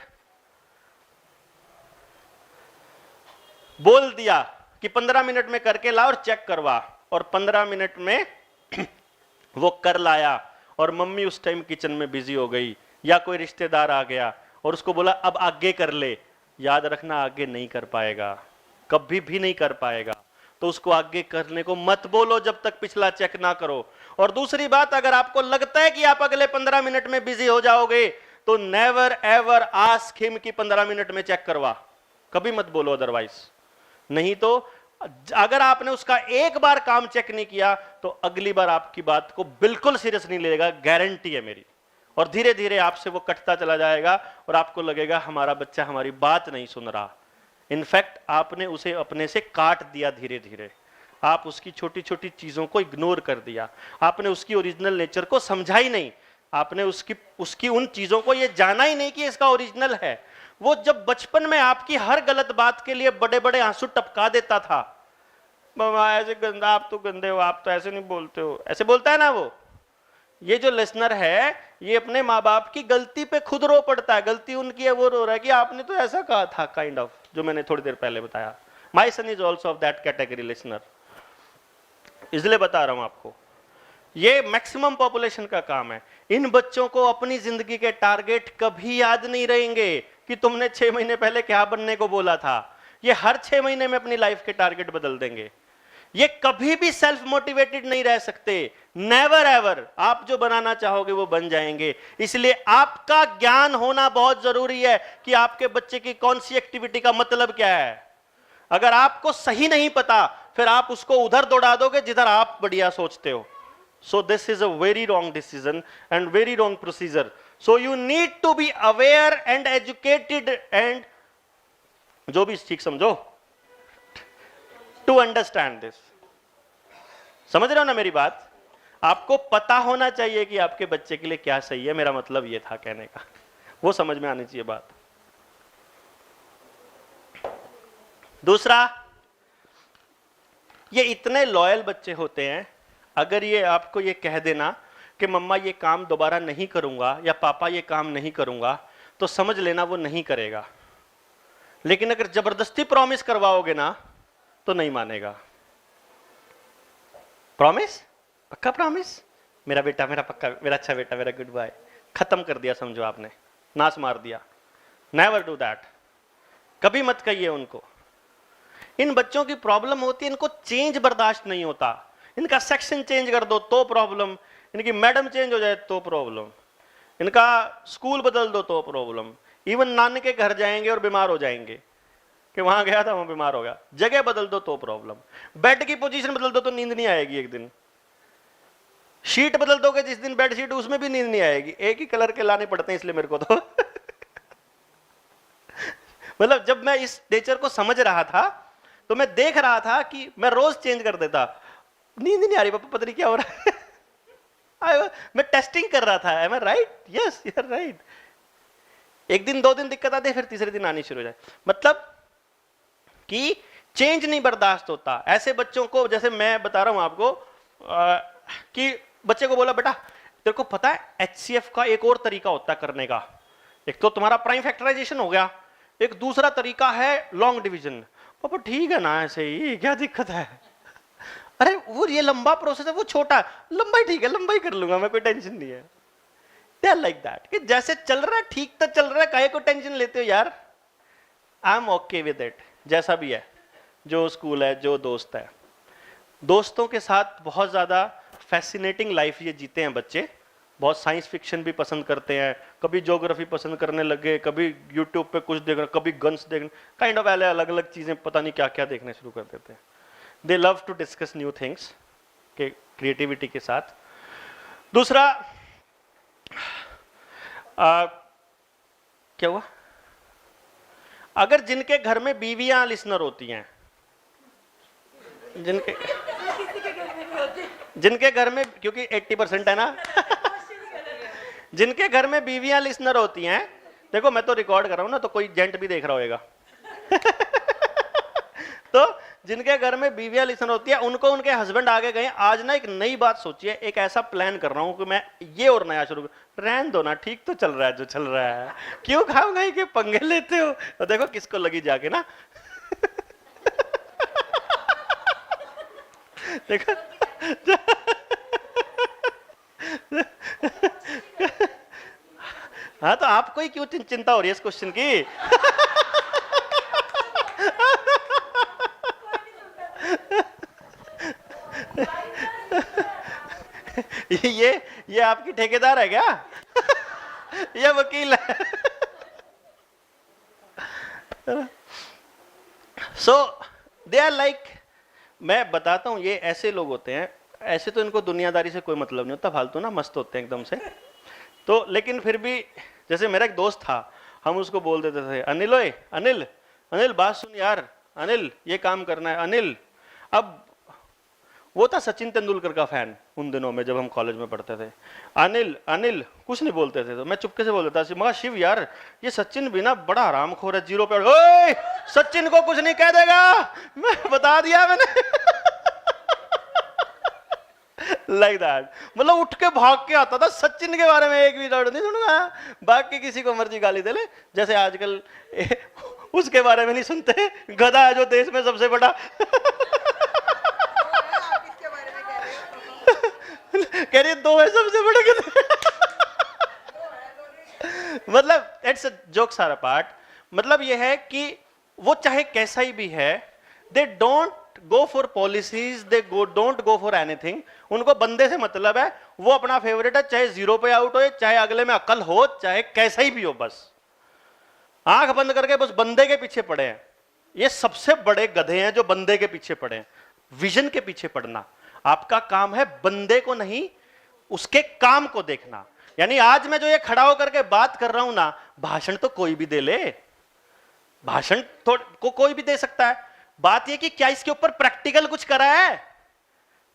बोल दिया कि 15 मिनट में करके ला और चेक करवा, और 15 मिनट में वो कर लाया और मम्मी उस टाइम किचन में बिजी हो गई या कोई रिश्तेदार आ गया और उसको बोला अब आगे कर ले, याद रखना आगे नहीं कर पाएगा, कभी भी नहीं कर पाएगा। तो उसको आगे करने को मत बोलो जब तक पिछला चेक ना करो। और दूसरी बात, अगर आपको लगता है कि आप अगले 15 मिनट में बिजी हो जाओगे तो नेवर एवर आस्क हिम कि 15 मिनट में चेक करवा, कभी मत बोलो अदरवाइज। नहीं तो अगर आपने उसका एक बार काम चेक नहीं किया तो अगली बार आपकी बात को बिल्कुल सीरियस नहीं लेगा, गारंटी है मेरी। और धीरे धीरे आपसे वो कटता चला जाएगा और आपको लगेगा हमारा बच्चा हमारी बात नहीं सुन रहा। इनफैक्ट आपने उसे अपने से काट दिया, धीरे धीरे आप उसकी छोटी छोटी चीजों को इग्नोर कर दिया, आपने उसकी ओरिजिनल नेचर को समझा ही नहीं, आपने उसकी उन चीजों को ये जाना ही नहीं कि इसका ओरिजिनल है। वो जब बचपन में आपकी हर गलत बात के लिए बड़े बड़े आंसू टपका देता था, मामा ऐसे गंदा, आप तो गंदे हो, आप तो ऐसे नहीं बोलते हो, ऐसे बोलता है ना वो। ये जो लिसनर है ये अपने माँ बाप की गलती पे खुद रो पड़ता है, गलती उनकी है, वो रो रहा है कि आपने तो ऐसा कहा था, काइंड ऑफ, जो मैंने थोड़ी देर पहले बताया। My son is also of that category listener, इसलिए बता रहा हूं आपको, ये मैक्सिमम पॉपुलेशन का काम है। इन बच्चों को अपनी जिंदगी के टारगेट कभी याद नहीं रहेंगे कि तुमने 6 महीने पहले क्या बनने को बोला था। ये हर 6 महीने में अपनी लाइफ के टारगेट बदल देंगे। ये कभी भी सेल्फ मोटिवेटेड नहीं रह सकते, नेवर एवर। आप जो बनाना चाहोगे वो बन जाएंगे। इसलिए आपका ज्ञान होना बहुत जरूरी है कि आपके बच्चे की कौन सी एक्टिविटी का मतलब क्या है। अगर आपको सही नहीं पता फिर आप उसको उधर दौड़ा दोगे जिधर आप बढ़िया सोचते हो. So this is a very wrong decision and very wrong procedure. So you need to be aware and educated and जो भी ठीक समझो to understand this. समझ रहे हो ना मेरी बात? आपको पता होना चाहिए कि आपके बच्चे के लिए क्या सही है. मेरा मतलब ये था कहने का, वो समझ में आनी चाहिए बात. दूसरा, ये इतने लॉयल बच्चे होते हैं, अगर ये आपको ये कह देना कि मम्मा ये काम दोबारा नहीं करूंगा या पापा ये काम नहीं करूंगा, तो समझ लेना वो नहीं करेगा. लेकिन अगर जबरदस्ती प्रॉमिस करवाओगे ना तो नहीं मानेगा. प्रॉमिस, पक्का प्रॉमिस, मेरा बेटा, मेरा पक्का, मेरा अच्छा बेटा, मेरा गुड बॉय, खत्म कर दिया समझो आपने, नाश मार दिया. Never do that. कभी मत कहिए उनको. इन बच्चों की प्रॉब्लम होती है, इनको चेंज बर्दाश्त नहीं होता. इनका सेक्शन चेंज कर दो तो प्रॉब्लम, इनकी मैडम चेंज हो जाए तो प्रॉब्लम, इनका स्कूल बदल दो तो प्रॉब्लम. इवन नानी के घर जाएंगे और बीमार हो जाएंगे कि वहां गया था वहां बीमार हो गया. जगह बदल दो तो प्रॉब्लम. बेड की पोजीशन बदल दो तो नींद नहीं आएगी एक दिन. शीट बदल दोगे जिस दिन बेड शीट, उसमें भी नींद नहीं आएगी. एक ही कलर के लाने पड़ते हैं इसलिए मेरे को तो मतलब जब मैं इस नेचर को समझ रहा था तो मैं देख रहा था कि मैं रोज चेंज कर देता. नींद नहीं आ रही पापा, पता नहीं क्या हो रहा है. मैं टेस्टिंग कर रहा था. Am I right? Yes you are right. एक दिन दो दिन दिक्कत आती है, फिर तीसरे दिन आनी शुरू हो जाए. मतलब कि चेंज नहीं बर्दाश्त होता. ऐसे बच्चों को, जैसे मैं बता रहा हूं आपको कि बच्चे को बोला बेटा तेरे को पता है HCF का एक और तरीका होता है करने का. एक तो तुम्हारा प्राइम फैक्टराइजेशन हो गया, एक दूसरा तरीका है लॉन्ग डिवीजन. पापा ठीक है ना, ऐसे ही क्या दिक्कत है. अरे वो ये लंबा प्रोसेस है, वो छोटा है, लंबा ही ठीक है, लंबा ही कर लूंगा मैं, कोई टेंशन नहीं है. दे आर लाइक दैट कि जैसे चल रहा है ठीक तो चल रहा है, काहे को टेंशन लेते हो यार. I am okay with it, जैसा भी है, जो स्कूल है, जो दोस्त है. दोस्तों के साथ बहुत ज्यादा फैसिनेटिंग लाइफ ये जीते हैं बच्चे. बहुत साइंस फिक्शन भी पसंद करते हैं, कभी ज्योग्राफी पसंद करने लगे, कभी यूट्यूब पे कुछ देखना, कभी गन्स देखना, काइंड ऑफ अलग अलग चीजें, पता नहीं क्या क्या देखने शुरू कर देते हैं. They love to discuss new things के क्रिएटिविटी के साथ. दूसरा क्या हुआ, अगर जिनके घर में बीवियां लिसनर होती हैं, जिनके घर में, क्योंकि 80% है ना जिनके घर में बीवियां लिसनर होती हैं, देखो मैं तो रिकॉर्ड कर रहा हूं ना, तो कोई जेंट भी देख रहा होगा तो जिनके घर में बीवियां लिसनर होती है, उनको उनके हस्बैंड आगे गए, आज ना एक नई बात सोचिए, एक ऐसा प्लान कर रहा हूं कि मैं ये और नया शुरू, रहन दो ना, ठीक तो चल रहा है जो चल रहा है, क्यों खाऊंगा के पंगे लेते हो. तो देखो किसको लगी जाके ना देखो हाँ, तो आपको ही क्यों चिंता हो रही है इस क्वेश्चन की ये आपकी ठेकेदार है क्या ये वकील है सो दे आर लाइक, मैं बताता हूं, ये ऐसे लोग होते हैं. ऐसे तो इनको दुनियादारी से कोई मतलब नहीं होता, फालतू ना मस्त होते हैं एकदम से. तो लेकिन फिर भी, जैसे मेरा एक दोस्त था, हम उसको बोल देते थे अनिल, ओए अनिल, अनिल बात सुन यार, अनिल ये काम करना है, अनिल. अब वो था सचिन तेंदुलकर का फैन उन दिनों में जब हम कॉलेज में पढ़ते थे. अनिल अनिल कुछ नहीं बोलते थे, तो मैं चुपके से बोल देता, मगर शिव यार ये सचिन भी ना बड़ा हरामखोर है, जीरो पे. ओए सचिन को कुछ नहीं कह देगा, मैं बता दिया मैंने लाइक दैट. मतलब उठ के भाग के आता था, सचिन के बारे में एक भी वर्ड नहीं सुनूंगा, बाकी किसी को मर्जी गाली दे ले. जैसे आजकल उसके बारे में नहीं सुनते, गधा है जो देश में सबसे बड़ा कह रही दो है सबसे बड़े गधे मतलब इट्स जोक्स आर अपार्ट. मतलब यह है कि वो चाहे कैसा ही भी है, they don't go for policies, they don't go for anything. उनको बंदे से मतलब है, वो अपना फेवरेट है, चाहे जीरो पे आउट हो, चाहे अगले में अकल हो, चाहे कैसा ही भी हो, बस आंख बंद करके बस बंदे के पीछे पड़े हैं. ये सबसे बड़े गधे हैं जो बंदे के पीछे पड़े हैं। विजन के पीछे पड़ना, आपका काम है बंदे को नहीं, उसके काम को देखना। यानी आज मैं जो ये खड़ा होकर के बात कर रहा हूं ना, भाषण तो कोई भी दे ले, भाषण को कोई भी दे सकता है। बात ये कि क्या इसके ऊपर प्रैक्टिकल कुछ करा है,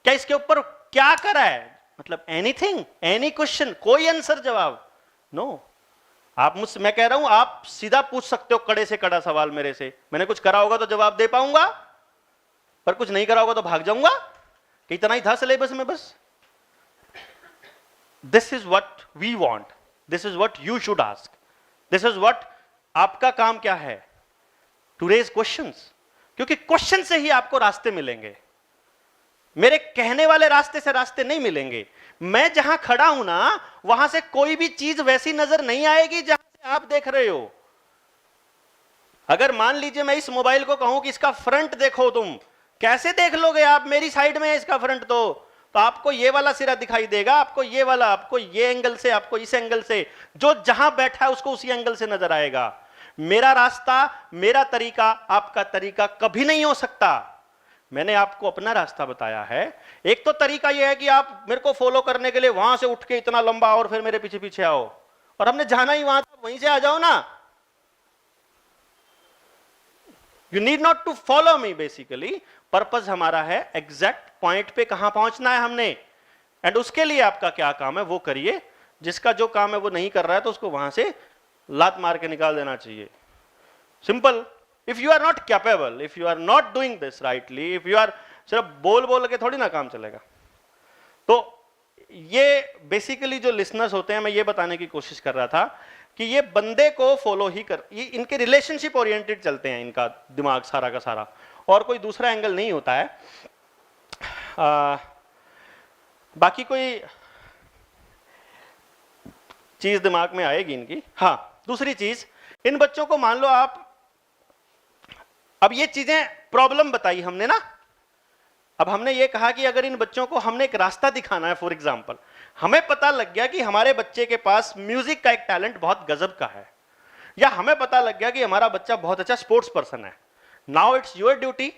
क्या इसके ऊपर क्या करा है, मतलब एनीथिंग, एनी क्वेश्चन, कोई आंसर जवाब नो। आप मुझसे, मैं कह रहा हूं आप सीधा पूछ सकते हो कड़े से कड़ा सवाल मेरे से, मैंने कुछ करा होगा तो जवाब दे पाऊंगा, पर कुछ नहीं करा होगा तो भाग जाऊंगा कि इतना ही था सिलेबस में बस। This is what we want, this is what you should ask, this is what, आपका काम क्या है, टू रेज क्वेश्चंस, क्योंकि क्वेश्चन से ही आपको रास्ते मिलेंगे, मेरे कहने वाले रास्ते से रास्ते नहीं मिलेंगे। मैं जहां खड़ा हूं ना, वहां से कोई भी चीज वैसी नजर नहीं आएगी जहां से आप देख रहे हो। अगर मान लीजिए मैं इस मोबाइल को कहूं कि इसका फ्रंट देखो, तुम कैसे देख लोगे आप, मेरी साइड में है इसका फ्रंट, तो आपको ये वाला सिरा दिखाई देगा, आपको ये वाला, आपको ये एंगल से, आपको इस एंगल से, जो जहां बैठा है उसको उसी एंगल से नजर आएगा। मेरा रास्ता, मेरा तरीका आपका तरीका कभी नहीं हो सकता। मैंने आपको अपना रास्ता बताया है। एक तो तरीका यह है कि आप मेरे को फॉलो करने के लिए वहां से उठ के इतना लंबा और फिर मेरे पीछे पीछे आओ, और हमने जाना ही वहां था, वहीं से आ जाओ ना। You need not to follow me, basically purpose हमारा है एग्जैक्ट पॉइंट पे कहां पहुंचना है हमने, एंड उसके लिए आपका क्या काम है वो करिए। जिसका जो काम है वो नहीं कर रहा है तो उसको वहां से लात मार के निकाल देना चाहिए, simple. If you are not capable, if you are not doing this rightly, if you are, सिर्फ बोल बोल के थोड़ी ना काम चलेगा। तो ये बेसिकली जो लिसनर्स होते हैं, मैं ये बताने की कोशिश कर रहा था कि ये बंदे को फॉलो ही कर, ये इनके रिलेशनशिप ओरिएंटेड चलते हैं, इनका दिमाग सारा का सारा, और कोई दूसरा एंगल नहीं होता है। बाकी कोई चीज दिमाग में आएगी इनकी। हाँ, दूसरी चीज, इन बच्चों को मान लो आप, अब ये चीजें प्रॉब्लम बताई हमने ना, अब हमने ये कहा कि अगर इन बच्चों को हमने एक रास्ता दिखाना है, फॉर एग्जांपल हमें पता लग गया कि हमारे बच्चे के पास म्यूजिक का एक टैलेंट बहुत गजब का है, या हमें पता लग गया कि हमारा बच्चा बहुत अच्छा स्पोर्ट्स पर्सन है। नाउ इट्स योर ड्यूटी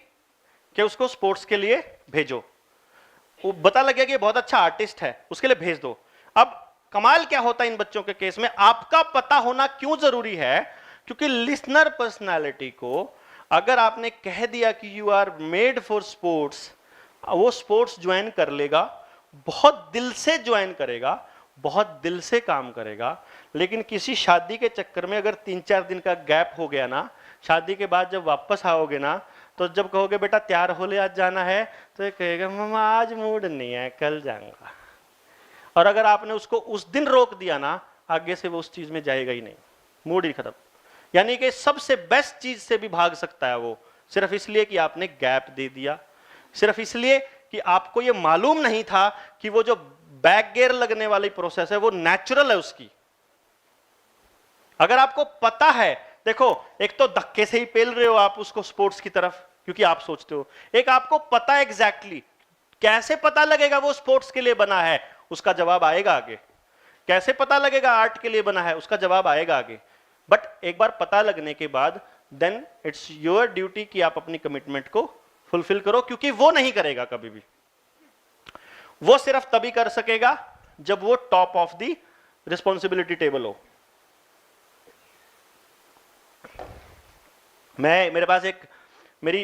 कि उसको स्पोर्ट्स के लिए भेजो। वो पता लग गया कि बहुत अच्छा आर्टिस्ट है, उसके लिए भेज दो। अब कमाल क्या होता है इन बच्चों के केस में, आपका पता होना क्यों जरूरी है, क्योंकि लिसनर पर्सनालिटी को अगर आपने कह दिया कि you are made for sports, वो स्पोर्ट्स ज्वाइन कर लेगा, बहुत दिल से ज्वाइन करेगा, बहुत दिल से काम करेगा। लेकिन किसी शादी के चक्कर में अगर 3-4 दिन का गैप हो गया ना, शादी के बाद जब वापस आओगे ना, तो जब कहोगे बेटा तैयार हो ले आज जाना है, तो ये कहेगा मामा आज मूड नहीं है, कल जाऊंगा। और अगर आपने उसको उस दिन रोक दिया ना, आगे से वो उस चीज में जाएगा ही नहीं, मूड ही खत्म। यानी कि सबसे बेस्ट चीज से भी भाग सकता है वो, सिर्फ इसलिए कि आपने गैप दे दिया, सिर्फ इसलिए कि आपको ये मालूम नहीं था कि वो जो बैक गियर लगने वाली प्रोसेस है वो नेचुरल है उसकी। अगर आपको पता है, देखो एक तो धक्के से ही पेल रहे हो आप उसको स्पोर्ट्स की तरफ क्योंकि आप सोचते हो, एक आपको पता है एग्जैक्टली, कैसे पता लगेगा वो स्पोर्ट्स के लिए बना है, उसका जवाब आएगा आगे। कैसे पता लगेगा आर्ट के लिए बना है, उसका जवाब आएगा आगे। बट एक बार पता लगने के बाद देन इट्स योर ड्यूटी कि आप अपनी कमिटमेंट को फुलफिल करो, क्योंकि वो नहीं करेगा कभी भी। वो सिर्फ तभी कर सकेगा जब वो top of the responsibility table हो। मेरे पास एक मेरी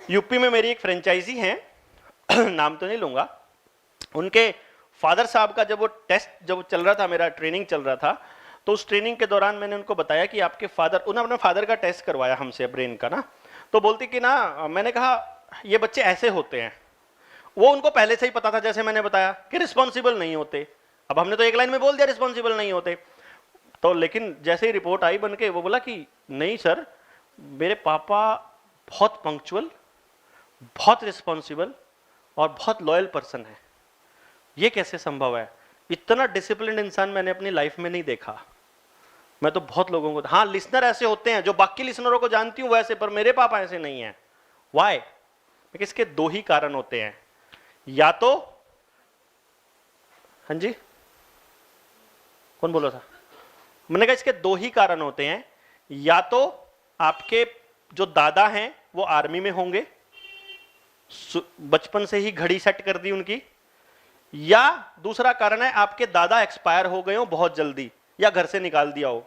यूपी में मेरी एक फ्रेंचाइजी है नाम तो नहीं लूंगा, उनके फादर साहब का जब वो टेस्ट जब चल रहा था, मेरा ट्रेनिंग चल रहा था, तो उस ट्रेनिंग के दौरान मैंने उनको बताया कि आपके फादर, उन्होंने अपने फादर का टेस्ट करवाया हमसे ब्रेन का ना, तो बोलती कि ना, मैंने कहा ये बच्चे ऐसे होते हैं। वो उनको पहले से ही पता था, जैसे मैंने बताया कि रिस्पॉन्सिबल नहीं होते। अब हमने तो एक लाइन में बोल दिया रिस्पॉन्सिबल नहीं होते, तो लेकिन जैसे ही रिपोर्ट आई बन के, वो बोला कि नहीं सर, मेरे पापा बहुत पंक्चुअल, बहुत रिस्पॉन्सिबल और बहुत लॉयल पर्सन है। ये कैसे संभव है? इतना डिसिप्लिन इंसान मैंने अपनी लाइफ में नहीं देखा। मैं तो बहुत लोगों को, हाँ लिसनर ऐसे होते हैं जो बाकी लिसनरों को जानती हूं वैसे, पर मेरे पापा ऐसे नहीं है। वाई? इसके दो ही कारण होते हैं, या तो, हाँ जी कौन बोला था, मैंने कहा इसके दो ही कारण होते हैं, या तो आपके जो दादा हैं वो आर्मी में होंगे, बचपन से ही घड़ी सेट कर दी उनकी, या दूसरा कारण है आपके दादा एक्सपायर हो गए हो बहुत जल्दी या घर से निकाल दिया हो।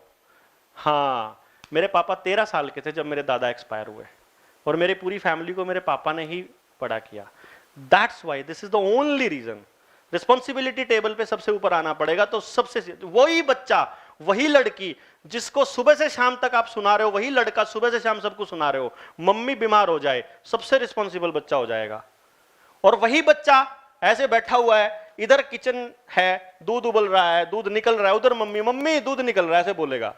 हाँ, मेरे पापा 13 साल के थे जब मेरे दादा एक्सपायर हुए और मेरे पूरी फैमिली को मेरे पापा ने ही बड़ा किया। That's why this is the only reason. Responsibility table पे सबसे ऊपर आना पड़ेगा। तो सबसे वही बच्चा, वही लड़की जिसको सुबह से शाम तक आप सुना रहे हो, वही लड़का सुबह से शाम सबको सुना रहे हो, मम्मी बीमार हो जाए सबसे रिस्पॉन्सिबल बच्चा हो जाएगा। और वही बच्चा ऐसे बैठा हुआ है, इधर किचन है, दूध उबल रहा है, दूध निकल रहा है, उधर मम्मी मम्मी दूध निकल रहा है ऐसे बोलेगा,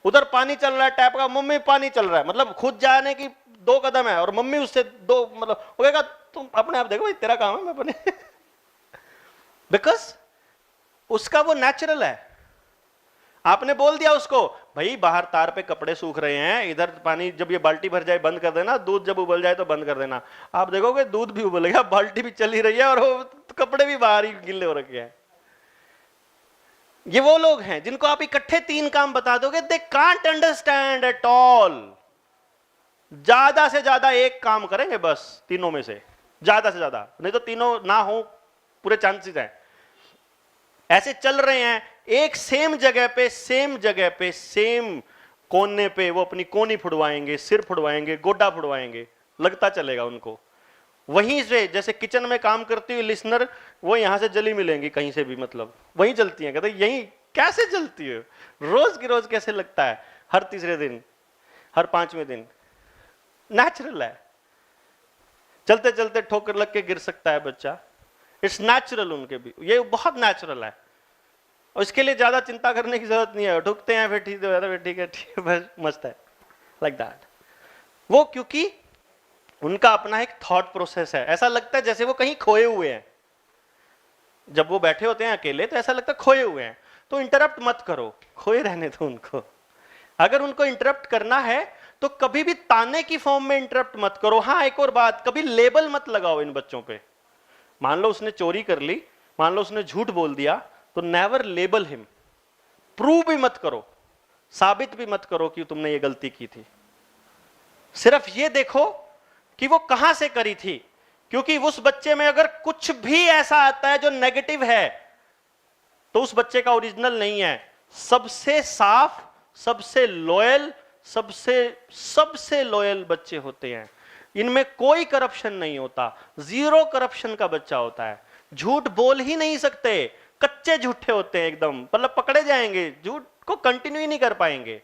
उधर पानी चल रहा है टैप का, मम्मी पानी चल रहा है, मतलब खुद जाने की 2 कदम है और मम्मी उससे 2, मतलब होगा तुम अपने आप देखो भाई तेरा काम है मैं अपने बिकॉज उसका वो नेचुरल है। आपने बोल दिया उसको भाई बाहर तार पे कपड़े सूख रहे हैं, इधर पानी जब ये बाल्टी भर जाए बंद कर देना, दूध जब उबल जाए तो बंद कर देना, आप देखोगे दूध भी उबलेगा, बाल्टी भी चल ही रही है और वो कपड़े भी बाहर ही गिले हो रखे हैं। ये वो लोग हैं जिनको आप इकट्ठे 3 काम बता दोगे, they can't understand at all. ज्यादा से ज्यादा 1 काम करेंगे बस तीनों में से, ज्यादा से ज्यादा, नहीं तो तीनों ना हो पूरे चांसेस हैं। ऐसे चल रहे हैं एक सेम जगह पे सेम कोने पे, वो अपनी कोनी फुड़वाएंगे, सिर फुड़वाएंगे, गोड्डा फुड़वाएंगे, लगता चलेगा उनको। वहीं से जैसे किचन में काम करती हुई लिसनर, वो यहां से जली मिलेंगी कहीं से भी, मतलब वहीं जलती हैं। कहते यहीं कैसे जलती है, रोज की रोज कैसे लगता है, हर तीसरे दिन, हर 5वें दिन, नेचुरल है। चलते चलते ठोकर लग के गिर सकता है बच्चा, इट्स नेचुरल उनके भी, ये बहुत नेचुरल है और इसके लिए ज्यादा चिंता करने की जरूरत नहीं है। ठुकते हैं फिर ठीक है ठीक है बस मस्त है, लाइक दैट। वो क्योंकि उनका अपना एक थॉट प्रोसेस है, ऐसा लगता है जैसे वो कहीं खोए हुए हैं। जब वो बैठे होते हैं अकेले तो ऐसा लगता है खोए हुए हैं। तो इंटरप्ट मत करो, खोए रहने दो उनको। अगर उनको इंटरप्ट करना है तो कभी भी ताने की फॉर्म में इंटरप्ट मत करो। हाँ, एक और बात, कभी लेबल मत लगाओ इन बच्चों पे। मान लो उसने चोरी कर ली, मान लो उसने झूठ बोल दिया, तो नेवर लेबल हिम। प्रूव भी मत करो, साबित भी मत करो कि तुमने ये गलती की थी। सिर्फ ये देखो कि वो कहां से करी थी, क्योंकि उस बच्चे में अगर कुछ भी ऐसा आता है जो नेगेटिव है तो उस बच्चे का ओरिजिनल नहीं है। सबसे साफ, सबसे लॉयल, सबसे लॉयल बच्चे होते हैं, इनमें कोई करप्शन नहीं होता, 0 करप्शन का बच्चा होता है। झूठ बोल ही नहीं सकते, कच्चे झूठे होते हैं एकदम, मतलब पकड़े जाएंगे, झूठ को कंटिन्यू ही नहीं कर पाएंगे,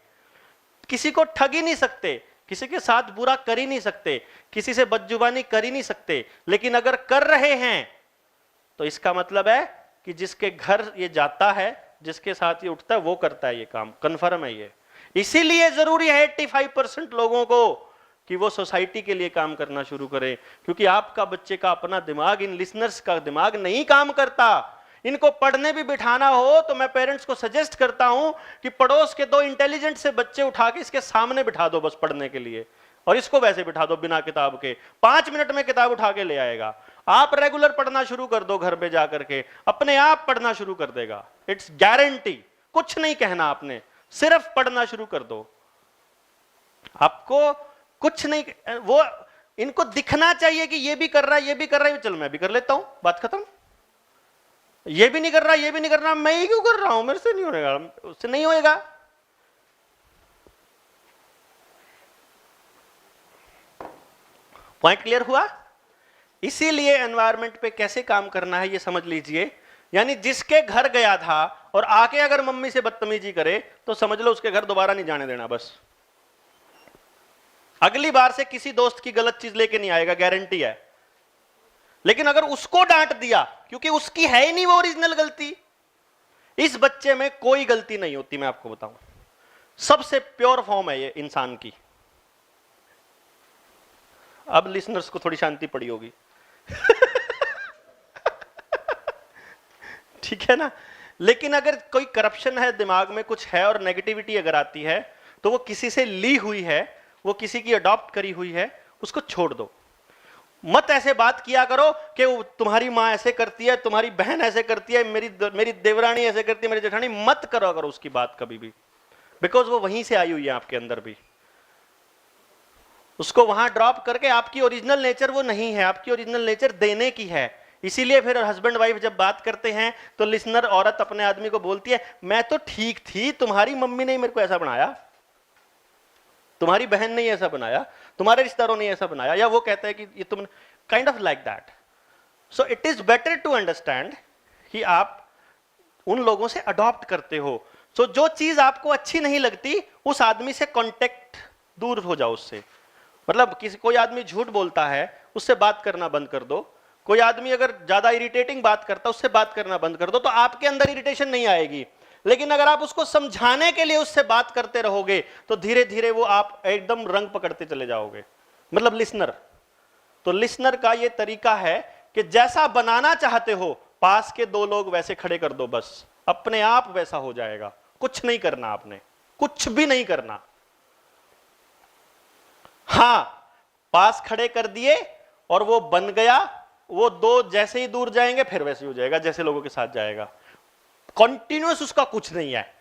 किसी को ठग ही नहीं सकते, किसी के साथ बुरा कर ही नहीं सकते, किसी से बदजुबानी कर ही नहीं सकते। लेकिन अगर कर रहे हैं तो इसका मतलब है कि जिसके घर ये जाता है, जिसके साथ ये उठता है, वो करता है ये काम, कंफर्म है ये। इसीलिए जरूरी है 85% लोगों को कि वो सोसाइटी के लिए काम करना शुरू करें, क्योंकि आपका बच्चे का अपना दिमाग, इन लिसनर्स का दिमाग नहीं काम करता। इनको पढ़ने भी बिठाना हो तो मैं पेरेंट्स को सजेस्ट करता हूं कि पड़ोस के 2 इंटेलिजेंट से बच्चे उठा के इसके सामने बिठा दो बस पढ़ने के लिए, और इसको वैसे बिठा दो बिना किताब के, 5 मिनट में किताब उठा के ले आएगा। आप रेगुलर पढ़ना शुरू कर दो, घर पे जाकर के अपने आप पढ़ना शुरू कर देगा, इट्स गारंटी। कुछ नहीं कहना आपने, सिर्फ पढ़ना शुरू कर दो, आपको कुछ नहीं। वो इनको दिखना चाहिए कि ये भी कर रहा है, ये भी कर रहा है, चल मैं भी कर लेता हूं, बात खत्म। ये भी नहीं कर रहा, ये भी नहीं कर रहा, मैं ही क्यों कर रहा हूं, मेरे से नहीं होगा, उससे नहीं होएगा। पॉइंट क्लियर हुआ? इसीलिए एनवायरनमेंट पे कैसे काम करना है ये समझ लीजिए। यानी जिसके घर गया था और आके अगर मम्मी से बदतमीजी करे तो समझ लो उसके घर दोबारा नहीं जाने देना, बस अगली बार से किसी दोस्त की गलत चीज लेके नहीं आएगा, गारंटी है। लेकिन अगर उसको डांट दिया, क्योंकि उसकी है ही नहीं वो ओरिजिनल गलती, इस बच्चे में कोई गलती नहीं होती, मैं आपको बताऊं, सबसे प्योर फॉर्म है ये इंसान की। अब लिसनर्स को थोड़ी शांति पड़ी होगी ठीक है ना। लेकिन अगर कोई करप्शन है दिमाग में, कुछ है और नेगेटिविटी अगर आती है तो वो किसी से ली हुई है, वो किसी की अडॉप्ट करी हुई है, उसको छोड़ दो। मत ऐसे बात किया करो कि तुम्हारी माँ ऐसे करती है, तुम्हारी बहन ऐसे करती है, मेरी देवरानी ऐसे करती है, मेरी जेठानी, मत करो अगर उसकी बात कभी भी, बिकॉज वो वहीं से आई हुई है आपके अंदर भी। उसको वहां ड्रॉप करके, आपकी ओरिजिनल नेचर वो नहीं है, आपकी ओरिजिनल नेचर देने की है। इसीलिए फिर हस्बैंड वाइफ जब बात करते हैं तो लिसनर औरत अपने आदमी को बोलती है, मैं तो ठीक थी, तुम्हारी मम्मी ने मेरे को ऐसा बनाया, तुम्हारी बहन ने ऐसा बनाया, तुम्हारे रिश्तेदारों ने ऐसा बनाया, या वो कहता है कि ये तुम, kind of like that. So it is better to understand कि आप उन लोगों से अडॉप्ट करते हो। सो जो चीज आपको अच्छी नहीं लगती, उस आदमी से कांटेक्ट, दूर हो जाओ उससे। मतलब किसी, कोई आदमी झूठ बोलता है, उससे बात करना बंद कर दो। कोई आदमी अगर ज्यादा इरिटेटिंग बात करता है, उससे बात करना बंद कर दो, तो आपके अंदर इरिटेशन नहीं आएगी। लेकिन अगर आप उसको समझाने के लिए उससे बात करते रहोगे, तो धीरे धीरे वो आप एकदम रंग पकड़ते चले जाओगे। मतलब लिसनर, तो लिसनर का ये तरीका है कि जैसा बनाना चाहते हो, पास के दो लोग वैसे खड़े कर दो, बस अपने आप वैसा हो जाएगा। कुछ नहीं करना, आपने कुछ भी नहीं करना। हां, पास खड़े कर दिए और वो बन गया, वो दो जैसे ही दूर जाएंगे फिर वैसे ही हो जाएगा जैसे लोगों के साथ जाएगा। कॉन्टिन्यूअस उसका कुछ नहीं है।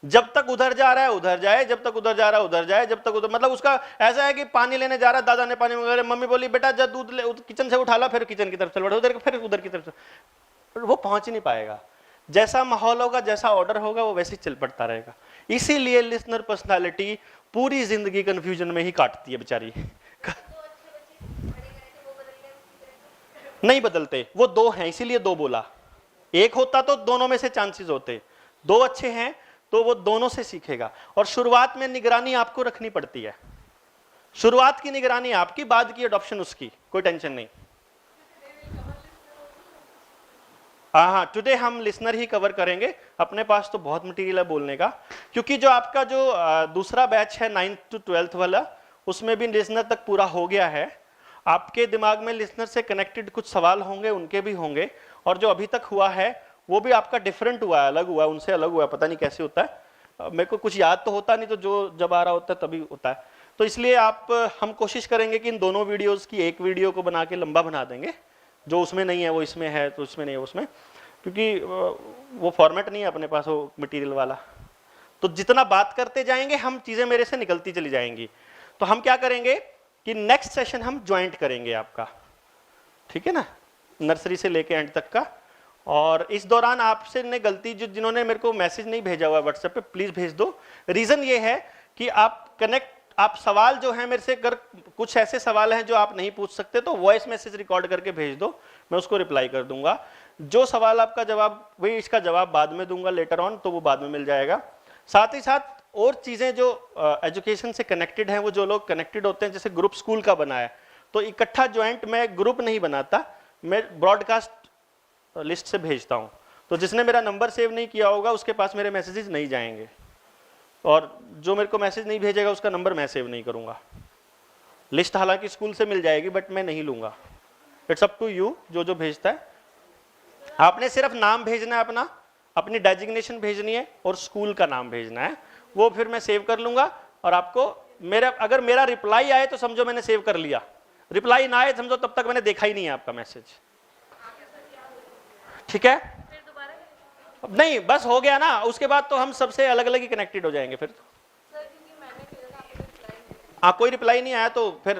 जब तक उधर जा रहा है उधर जाए, जब तक उधर जा रहा है उधर जाए, जब तक उधर, मतलब उसका ऐसा है कि पानी लेने जा रहा है, दादा ने पानी मंगा, मम्मी बोली बेटा जब दूध ले, किचन से उठा ला, फिर किचन की तरफ चल बढ़ा, उधर फिर उधर की तरफ से, वो पहुंच ही नहीं पाएगा। जैसा माहौल होगा, जैसा ऑर्डर होगा, वो वैसे ही चल पड़ता रहेगा। इसीलिए लिसनर पर्सनालिटी पूरी जिंदगी कंफ्यूजन में ही काटती है बेचारी। नहीं बदलते, वो दो हैं, इसीलिए दो बोला। एक होता तो दोनों में से चांसेस होते, दो अच्छे हैं तो वो दोनों से सीखेगा। और शुरुआत में निगरानी आपको रखनी पड़ती है। शुरुआत की निगरानी आपकी, बाद की अडॉप्शन उसकी, कोई टेंशन नहीं। हाँ, टुडे हम लिसनर ही कवर करेंगे। अपने पास तो बहुत मटेरियल है बोलने का, क्योंकि जो आपका जो दूसरा बैच है 9th to 12th वाला, उसमें भी लिसनर तक पूरा हो गया है। आपके दिमाग में लिसनर से कनेक्टेड कुछ सवाल होंगे, उनके भी होंगे, और जो अभी तक हुआ है वो भी आपका डिफरेंट हुआ है, अलग हुआ है, उनसे अलग हुआ है, पता नहीं कैसे होता है। मेरे को कुछ याद तो होता नहीं, तो जो जब आ रहा होता है तभी होता है। तो इसलिए हम कोशिश करेंगे कि इन दोनों वीडियोस की एक वीडियो को बना के लंबा बना देंगे। जो उसमें नहीं है वो इसमें है, तो उसमें नहीं है उसमें, क्योंकि वो फॉर्मेट नहीं है अपने पास वो मटेरियल वाला। तो जितना बात करते जाएंगे हम, चीज़ें मेरे से निकलती चली जाएंगी। तो हम क्या करेंगे कि नेक्स्ट सेशन हम ज्वाइंट करेंगे आपका, ठीक है ना, नर्सरी से लेके एंड तक का। और इस दौरान आपसे ने गलती, जिन्होंने मेरे को मैसेज नहीं भेजा हुआ व्हाट्सएप पे, प्लीज भेज दो। रीजन ये है कि आप सवाल जो है मेरे से, अगर कुछ ऐसे सवाल हैं जो आप नहीं पूछ सकते तो वॉइस मैसेज रिकॉर्ड करके भेज दो, मैं उसको रिप्लाई कर दूंगा। जो सवाल आपका जवाब, वही इसका जवाब बाद में दूंगा लेटर ऑन, तो वो बाद में मिल जाएगा। साथ ही साथ और चीजें जो एजुकेशन से कनेक्टेड हैं, वो जो लोग कनेक्टेड होते हैं, जैसे ग्रुप स्कूल का बना है, तो इकट्ठा ज्वाइंट मैं ग्रुप नहीं बनाता, मैं ब्रॉडकास्ट लिस्ट से भेजता हूं। तो जिसने मेरा नंबर सेव नहीं किया होगा उसके पास मेरे मैसेजेस नहीं जाएंगे, और जो मेरे को मैसेज नहीं भेजेगा उसका नंबर मैं सेव नहीं करूंगा। लिस्ट हालांकि स्कूल से मिल जाएगी, बट मैं नहीं लूंगा। इट्स अप टू यू, जो भेजता है। आपने सिर्फ नाम भेजना है अपना, अपनी डेजिग्नेशन भेजनी है और स्कूल का नाम भेजना है, वो फिर मैं सेव कर लूंगा। और आपको अगर मेरा रिप्लाई आए तो समझो मैंने सेव कर लिया, रिप्लाई ना आए समझो तब तक मैंने देखा ही नहीं है आपका मैसेज, ठीक है? नहीं, बस हो गया ना, उसके बाद तो हम सबसे अलग अलग ही कनेक्टेड हो जाएंगे फिर। हाँ, कोई रिप्लाई नहीं आया तो फिर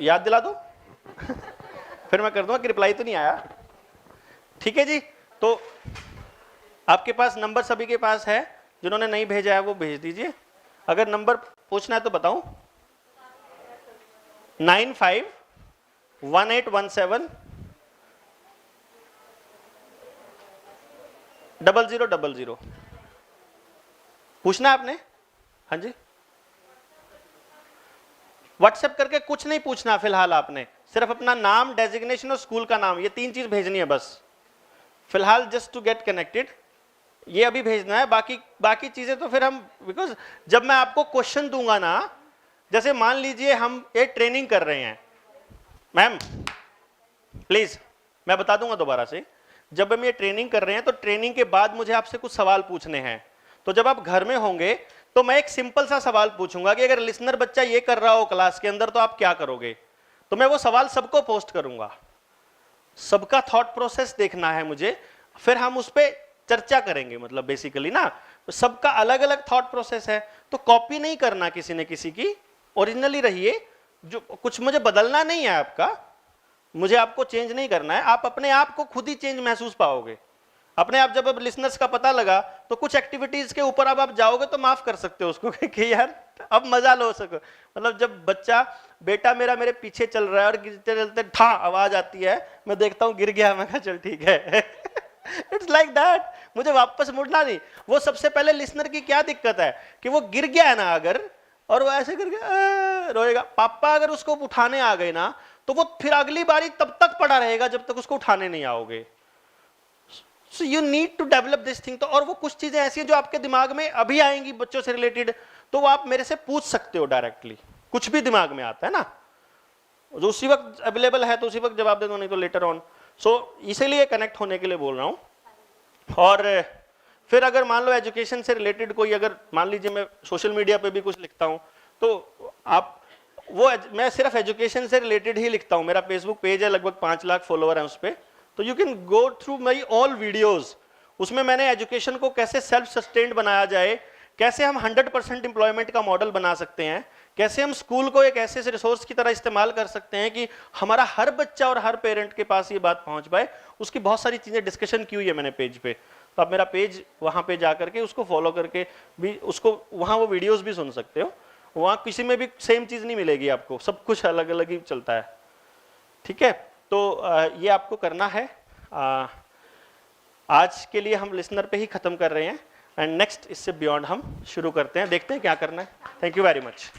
याद दिला दो फिर मैं कर दूंगा कि रिप्लाई तो नहीं आया, ठीक है जी? तो आपके पास नंबर सभी के पास है, जिन्होंने नहीं भेजा है वो भेज दीजिए। अगर नंबर पूछना है तो बताऊं, 951817 0000। पूछना है आपने? हाँ जी, व्हाट्सएप करके कुछ नहीं पूछना फिलहाल, आपने सिर्फ अपना नाम, डेजिग्नेशन और स्कूल का नाम, ये 3 चीज भेजनी है बस फिलहाल, जस्ट टू गेट कनेक्टेड। ये अभी भेजना है, बाकी चीजें तो फिर हम, बिकॉज जब मैं आपको क्वेश्चन दूंगा ना, जैसे मान लीजिए हम एक ट्रेनिंग कर रहे हैं, मैम प्लीज मैं बता दूंगा दोबारा से, जब हम ये ट्रेनिंग कर रहे हैं तो ट्रेनिंग के बाद मुझे आपसे कुछ सवाल पूछने हैं। तो जब आप घर में होंगे तो मैं एक सिंपल सा सवाल पूछूंगा कि अगर लिसनर बच्चा ये कर रहा हो क्लास के अंदर तो आप क्या करोगे। तो मैं वो सवाल सबको पोस्ट करूंगा, सबका थॉट प्रोसेस देखना है मुझे, फिर हम उस पर चर्चा करेंगे। मतलब बेसिकली ना, सबका अलग अलग थॉट प्रोसेस है, तो कॉपी नहीं करना किसी ने किसी की, ओरिजिनली रहिए। जो कुछ मुझे बदलना नहीं है आपका, मुझे आपको चेंज नहीं करना है, आप अपने आप को खुद ही चेंज महसूस पाओगे अपने आप। जब अब लिसनर्स का पता लगा तो कुछ एक्टिविटीज के ऊपर अब आप जाओगे तो माफ कर सकते हो उसको कि यार अब मजा लो सको। मतलब जब बच्चा बेटा मेरा मेरे पीछे चल रहा है और गिरते चलते ठा आवाज आती है, मैं देखता हूँ गिर गया, मैं कहा चल ठीक है। इट्स लाइक दैट, मुझे वापस मुड़ना नहीं। वो सबसे पहले लिसनर की क्या दिक्कत है कि वो गिर गया है ना अगर, और वो ऐसे करके रोएगा, पापा अगर उसको उठाने आ गए ना तो वो फिर अगली बारी तब तक पड़ा रहेगा जब तक उसको उठाने नहीं आओगे। So you need to develop this thing. तो और वो कुछ चीजें ऐसी हैं जो आपके दिमाग में अभी आएंगी बच्चों से रिलेटेड, तो वो आप मेरे से पूछ सकते हो डायरेक्टली, कुछ भी दिमाग में आता है ना जो उसी वक्त अवेलेबल है तो उसी वक्त जवाब दे दो, नहीं तो लेटर ऑन। सो इसीलिए कनेक्ट होने के लिए बोल रहा हूं। और फिर अगर मान लो एजुकेशन से रिलेटेड कोई, अगर मान लीजिए मैं सोशल मीडिया पे भी कुछ लिखता हूं तो आप वो, मैं सिर्फ एजुकेशन से रिलेटेड ही लिखता हूं, मेरा फेसबुक पेज है, लगभग 5 लाख फॉलोअर हैं उस पर, तो you can go through my all videos. उसमें मैंने एजुकेशन को कैसे सेल्फ सस्टेन्ड बनाया जाए, कैसे हम 100% एम्प्लॉयमेंट का मॉडल बना सकते हैं, कैसे हम स्कूल को एक ऐसे रिसोर्स की तरह इस्तेमाल कर सकते हैं कि हमारा हर बच्चा और हर पेरेंट के पास ये बात पहुंच पाए, उसकी बहुत सारी चीजें डिस्कशन की हुई है मैंने पेज पे। तो आप मेरा पेज वहां पे जा करके उसको फॉलो करके भी उसको वहां वो वीडियोस भी सुन सकते हो। वहां किसी में भी सेम चीज नहीं मिलेगी आपको, सब कुछ अलग अलग ही चलता है। ठीक है, तो ये आपको करना है। आज के लिए हम लिसनर पे ही खत्म कर रहे हैं एंड नेक्स्ट इससे बियॉन्ड हम शुरू करते हैं, देखते हैं क्या करना है। Thank you very much.